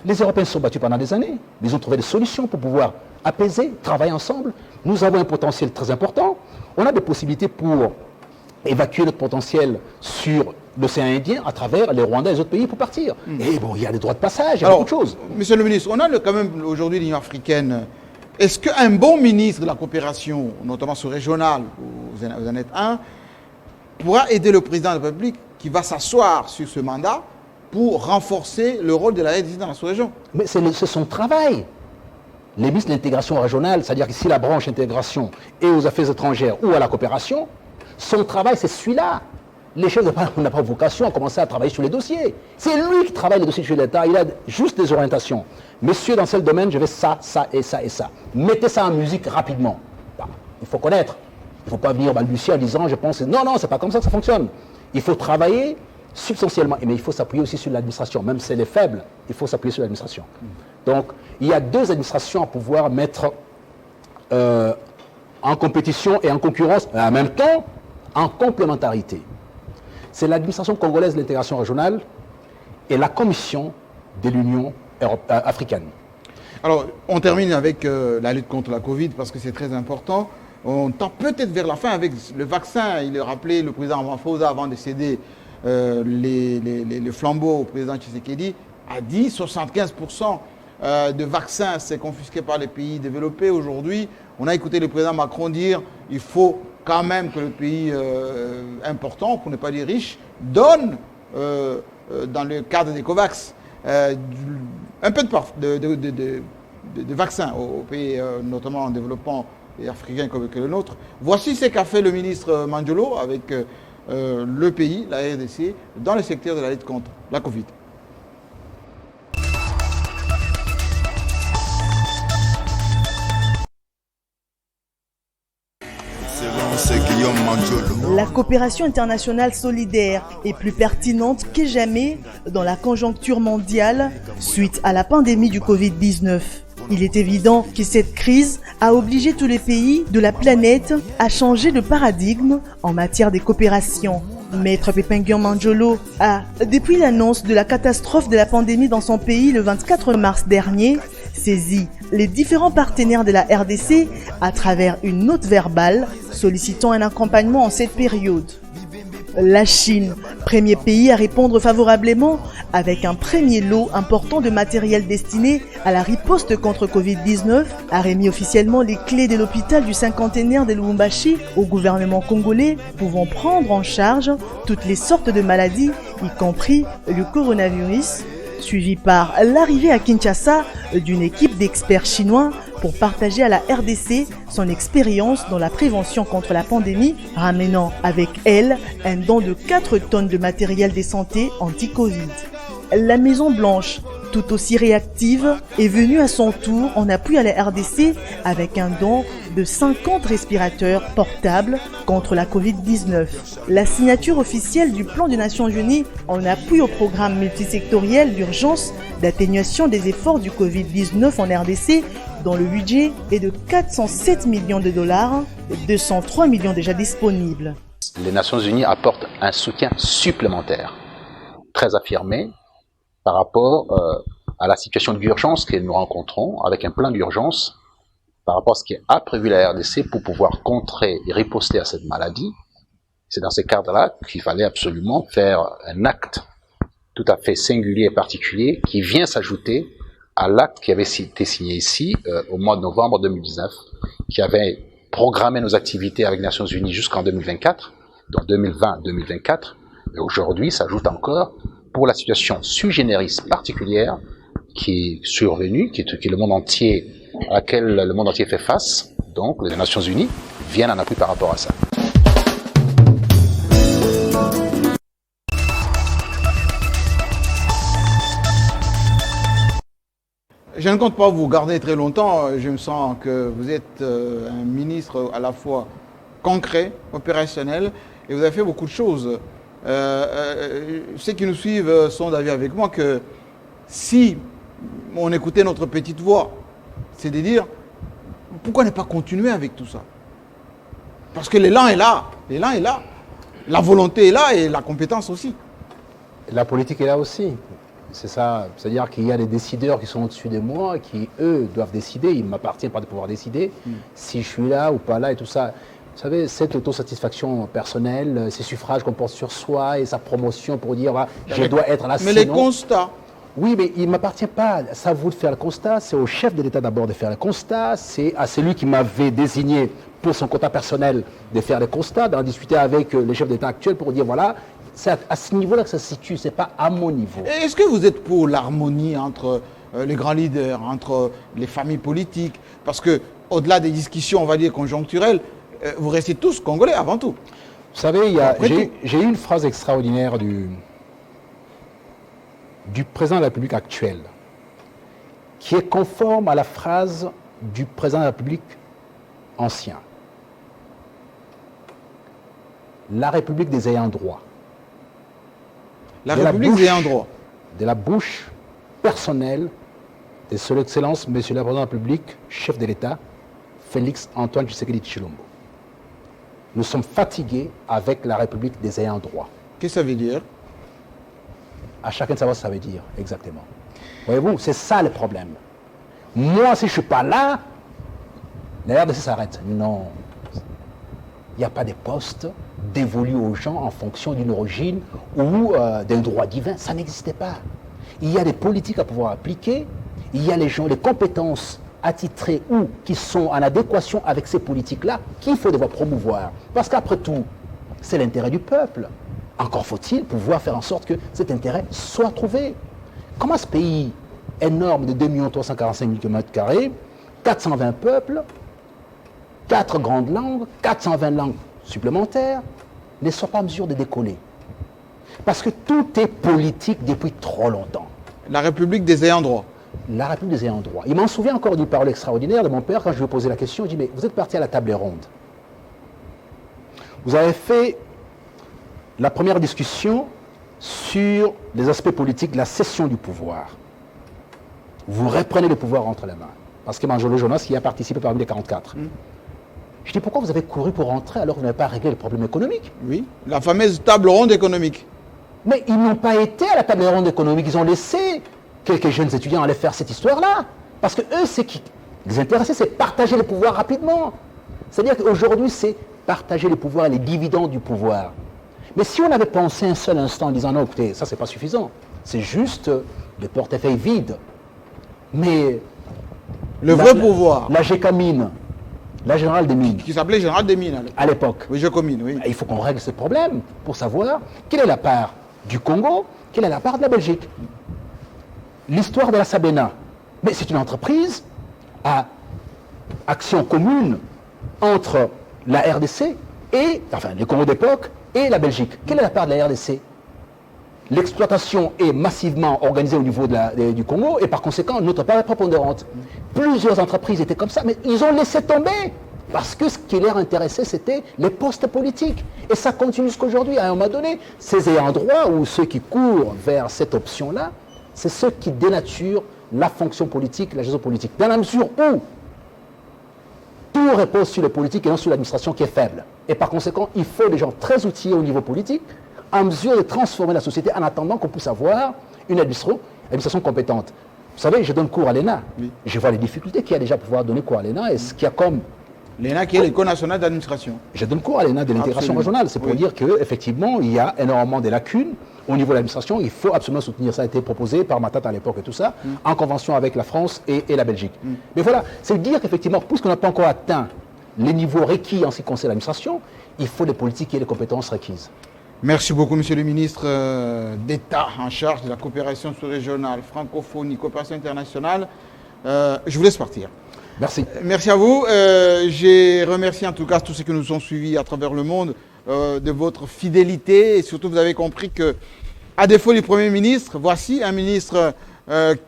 Les Européens se sont battus pendant des années. Ils ont trouvé des solutions pour pouvoir apaiser, travailler ensemble. Nous avons un potentiel très important. On a des possibilités pour évacuer notre potentiel sur l'océan Indien à travers les Rwandais et les autres pays pour partir. Et bon, il y a des droits de passage, il y a beaucoup de choses. Monsieur le ministre, on a quand même aujourd'hui l'Union africaine. Est-ce qu'un bon ministre de la coopération, notamment sous-régionale, vous en êtes un, pourra aider le président de la République qui va s'asseoir sur ce mandat pour renforcer le rôle de la RDC dans la sous-région? Mais c'est son travail. Les ministres de l'intégration régionale, c'est-à-dire que si la branche intégration est aux affaires étrangères ou à la coopération, son travail c'est celui-là. Les chefs n'ont pas vocation à commencer à travailler sur les dossiers. C'est lui qui travaille les dossiers chez l'État, il a juste des orientations. Monsieur, dans tel domaine, je vais ça, ça et ça et ça. Mettez ça en musique rapidement. Bah, il faut connaître. Il ne faut pas venir balbutier en disant, je pense, non, non, c'est pas comme ça que ça fonctionne. Il faut travailler substantiellement, mais il faut s'appuyer aussi sur l'administration. Même si elle est faible, il faut s'appuyer sur l'administration. Donc, il y a 2 administrations à pouvoir mettre en compétition et en concurrence, mais en même temps, en complémentarité. C'est l'administration congolaise de l'intégration régionale et la commission de l'Union africaine. Alors, on termine avec la lutte contre la Covid parce que c'est très important. On tend peut-être vers la fin avec le vaccin. Il a rappelé le président Ramaphosa avant de céder les flambeaux au président Tshisekedi, a dit 75% de vaccins, c'est confisqué par les pays développés. Aujourd'hui, on a écouté le président Macron dire il faut quand même que le pays important, pour ne pas dire riche, donne, dans le cadre des COVAX, un peu de vaccins aux pays, notamment en développement et africains comme que le nôtre. Voici ce qu'a fait le ministre Mandiolo avec le pays, la RDC, dans le secteur de la lutte contre la Covid. La coopération internationale solidaire est plus pertinente que jamais dans la conjoncture mondiale suite à la pandémie du Covid-19. Il est évident que cette crise a obligé tous les pays de la planète à changer de paradigme en matière de coopération. Maître Pépin Mandiolo a, depuis l'annonce de la catastrophe de la pandémie dans son pays le 24 mars dernier, saisi les différents partenaires de la RDC à travers une note verbale sollicitant un accompagnement en cette période. La Chine, premier pays à répondre favorablement avec un premier lot important de matériel destiné à la riposte contre Covid-19, a remis officiellement les clés de l'hôpital du cinquantenaire de Lubumbashi au gouvernement congolais, pouvant prendre en charge toutes les sortes de maladies, y compris le coronavirus, suivi par l'arrivée à Kinshasa d'une équipe d'experts chinois pour partager à la RDC son expérience dans la prévention contre la pandémie, ramenant avec elle un don de 4 tonnes de matériel de santé anti-Covid. La Maison Blanche, tout aussi réactive, est venue à son tour en appui à la RDC avec un don de 50 respirateurs portables contre la Covid-19. La signature officielle du plan des Nations Unies en appui au programme multisectoriel d'urgence d'atténuation des efforts du Covid-19 en RDC, dont le budget est de 407 millions de dollars, 203 millions déjà disponibles. Les Nations Unies apportent un soutien supplémentaire, très affirmé, par rapport à la situation d'urgence que nous rencontrons, avec un plan d'urgence par rapport à ce qu'a prévu la RDC pour pouvoir contrer et riposter à cette maladie. C'est dans ces cadres-là qu'il fallait absolument faire un acte tout à fait singulier et particulier qui vient s'ajouter à l'acte qui avait été signé ici au mois de novembre 2019, qui avait programmé nos activités avec les Nations Unies jusqu'en 2024, donc 2020-2024, et aujourd'hui s'ajoute encore pour la situation sui generis particulière qui est survenue, qui est le monde entier, à laquelle le monde entier fait face, donc les Nations Unies viennent en appui par rapport à ça. Je ne compte pas vous garder très longtemps. Je me sens que vous êtes un ministre à la fois concret, opérationnel, et vous avez fait beaucoup de choses. Ceux qui nous suivent sont d'avis avec moi que si on écoutait notre petite voix, c'est de dire pourquoi ne pas continuer avec tout ça? Parce que l'élan est là, la volonté est là et la compétence aussi. La politique est là aussi. C'est ça, c'est-à-dire qu'il y a des décideurs qui sont au-dessus de moi, qui eux doivent décider, il ne m'appartient pas de pouvoir décider si je suis là ou pas là et tout ça. Vous savez, cette autosatisfaction personnelle, ces suffrages qu'on porte sur soi et sa promotion pour dire voilà, je dois être là. Mais sinon, les constats. Oui, mais il ne m'appartient pas. C'est à vous de faire le constat. C'est au chef de l'État d'abord de faire le constat. C'est à celui qui m'avait désigné pour son quota personnel de faire le constat, d'en discuter avec le chef d'État actuel pour dire voilà, c'est à ce niveau-là que ça se situe, ce n'est pas à mon niveau. Est-ce que vous êtes pour l'harmonie entre les grands leaders, entre les familles politiques? Parce que au-delà des discussions, on va dire, conjoncturelles, vous restez tous Congolais avant tout. Vous savez, j'ai eu une phrase extraordinaire du président de la République actuel, qui est conforme à la phrase du président de la République ancien. La République des ayants droit. La République des ayants droit. De la bouche personnelle de son Excellence, Monsieur le Président de la République, chef de l'État, Félix Antoine Tshisekedi Tshilombo. Nous sommes fatigués avec la République des ayants droit. Qu'est-ce que ça veut dire? À chacun de savoir ce que ça veut dire, exactement. Voyez-vous, c'est ça le problème. Moi, si je ne suis pas là, la RDC s'arrête. Non. Il n'y a pas de postes dévolus aux gens en fonction d'une origine ou d'un droit divin. Ça n'existait pas. Il y a des politiques à pouvoir appliquer. Il y a les gens, les compétences attitrées ou qui sont en adéquation avec ces politiques-là qu'il faut devoir promouvoir. Parce qu'après tout, c'est l'intérêt du peuple. Encore faut-il pouvoir faire en sorte que cet intérêt soit trouvé. Comment ce pays énorme de 2 345 000 km², 420 peuples, 4 grandes langues, 420 langues supplémentaires, ne soit pas en mesure de décoller? Parce que tout est politique depuis trop longtemps. La République des ayants droit. La République des ayants droit. Il m'en souvient encore d'une parole extraordinaire de mon père quand je lui ai posé la question. Il dit, mais vous êtes parti à la table ronde. Vous avez fait la première discussion sur les aspects politiques de la cession du pouvoir. Vous reprenez le pouvoir entre les mains. Parce que Manjolo Jonas y a participé parmi les 44. Je dis, pourquoi vous avez couru pour rentrer alors que vous n'avez pas réglé le problème économique? Oui, la fameuse table ronde économique. Mais ils n'ont pas été à la table ronde économique. Ils ont laissé quelques jeunes étudiants aller faire cette histoire-là. Parce que eux, ce qui les intéressait, c'est partager les pouvoirs rapidement. C'est-à-dire qu'aujourd'hui, c'est partager les pouvoirs et les dividendes du pouvoir. Mais si on avait pensé un seul instant en disant non, écoutez, ça c'est pas suffisant, c'est juste des portefeuilles vides. Mais Le vrai pouvoir, la GECAMINE, la générale des mines, qui s'appelait Général des Mines à l'époque, Oui, je commune, oui. il faut qu'on règle ce problème pour savoir quelle est la part du Congo, quelle est la part de la Belgique. L'histoire de la Sabena, mais c'est une entreprise à action commune entre la RDC et, enfin, le Congo d'époque et la Belgique. Quelle est la part de la RDC? L'exploitation est massivement organisée au niveau du Congo et par conséquent, notre part est prépondérante. Plusieurs entreprises étaient comme ça, mais ils ont laissé tomber parce que ce qui leur intéressait, c'était les postes politiques. Et ça continue jusqu'aujourd'hui. À un moment donné, ces ayants droit ou ceux qui courent vers cette option-là, c'est ceux qui dénaturent la fonction politique, la gestion politique. Dans la mesure où tout repose sur le politique et non sur l'administration qui est faible. Et par conséquent, il faut des gens très outillés au niveau politique, en mesure de transformer la société en attendant qu'on puisse avoir une administration compétente. Vous savez, je donne cours à l'ENA. Oui. Je vois les difficultés qu'il y a déjà pour pouvoir donner cours à l'ENA et ce qu'il y a comme... L'ENA qui est l'École nationale d'administration. Je donne cours à l'ENA de l'intégration Absolument. régionale. C'est pour Oui. dire qu'effectivement, il y a énormément de lacunes au niveau de l'administration. Il faut absolument soutenir. Ça a été proposé par Matata à l'époque et tout ça, en convention avec la France et la Belgique. Mais voilà, c'est dire qu'effectivement, puisqu'on n'a pas encore atteint les niveaux requis en ce qui concerne l'administration, il faut des politiques et des compétences requises. Merci beaucoup, monsieur le ministre d'État en charge de la coopération sous-régionale, francophonie, coopération internationale. Je vous laisse partir. Merci. Merci à vous. J'ai remercié en tout cas tous ceux qui nous ont suivis à travers le monde de votre fidélité et surtout vous avez compris que, à défaut du Premier ministre, voici un ministre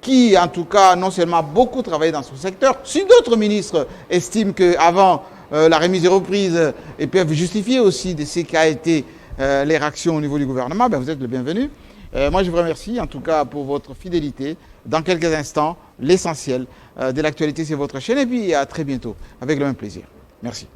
qui en tout cas non seulement a beaucoup travaillé dans son secteur, si d'autres ministres estiment qu'avant la remise et reprise et peuvent justifier aussi de ce qu'a été les réactions au niveau du gouvernement, ben vous êtes le bienvenu. Moi je vous remercie en tout cas pour votre fidélité. Dans quelques instants, l'essentiel de l'actualité, c'est votre chaîne. Et puis à très bientôt, avec le même plaisir. Merci.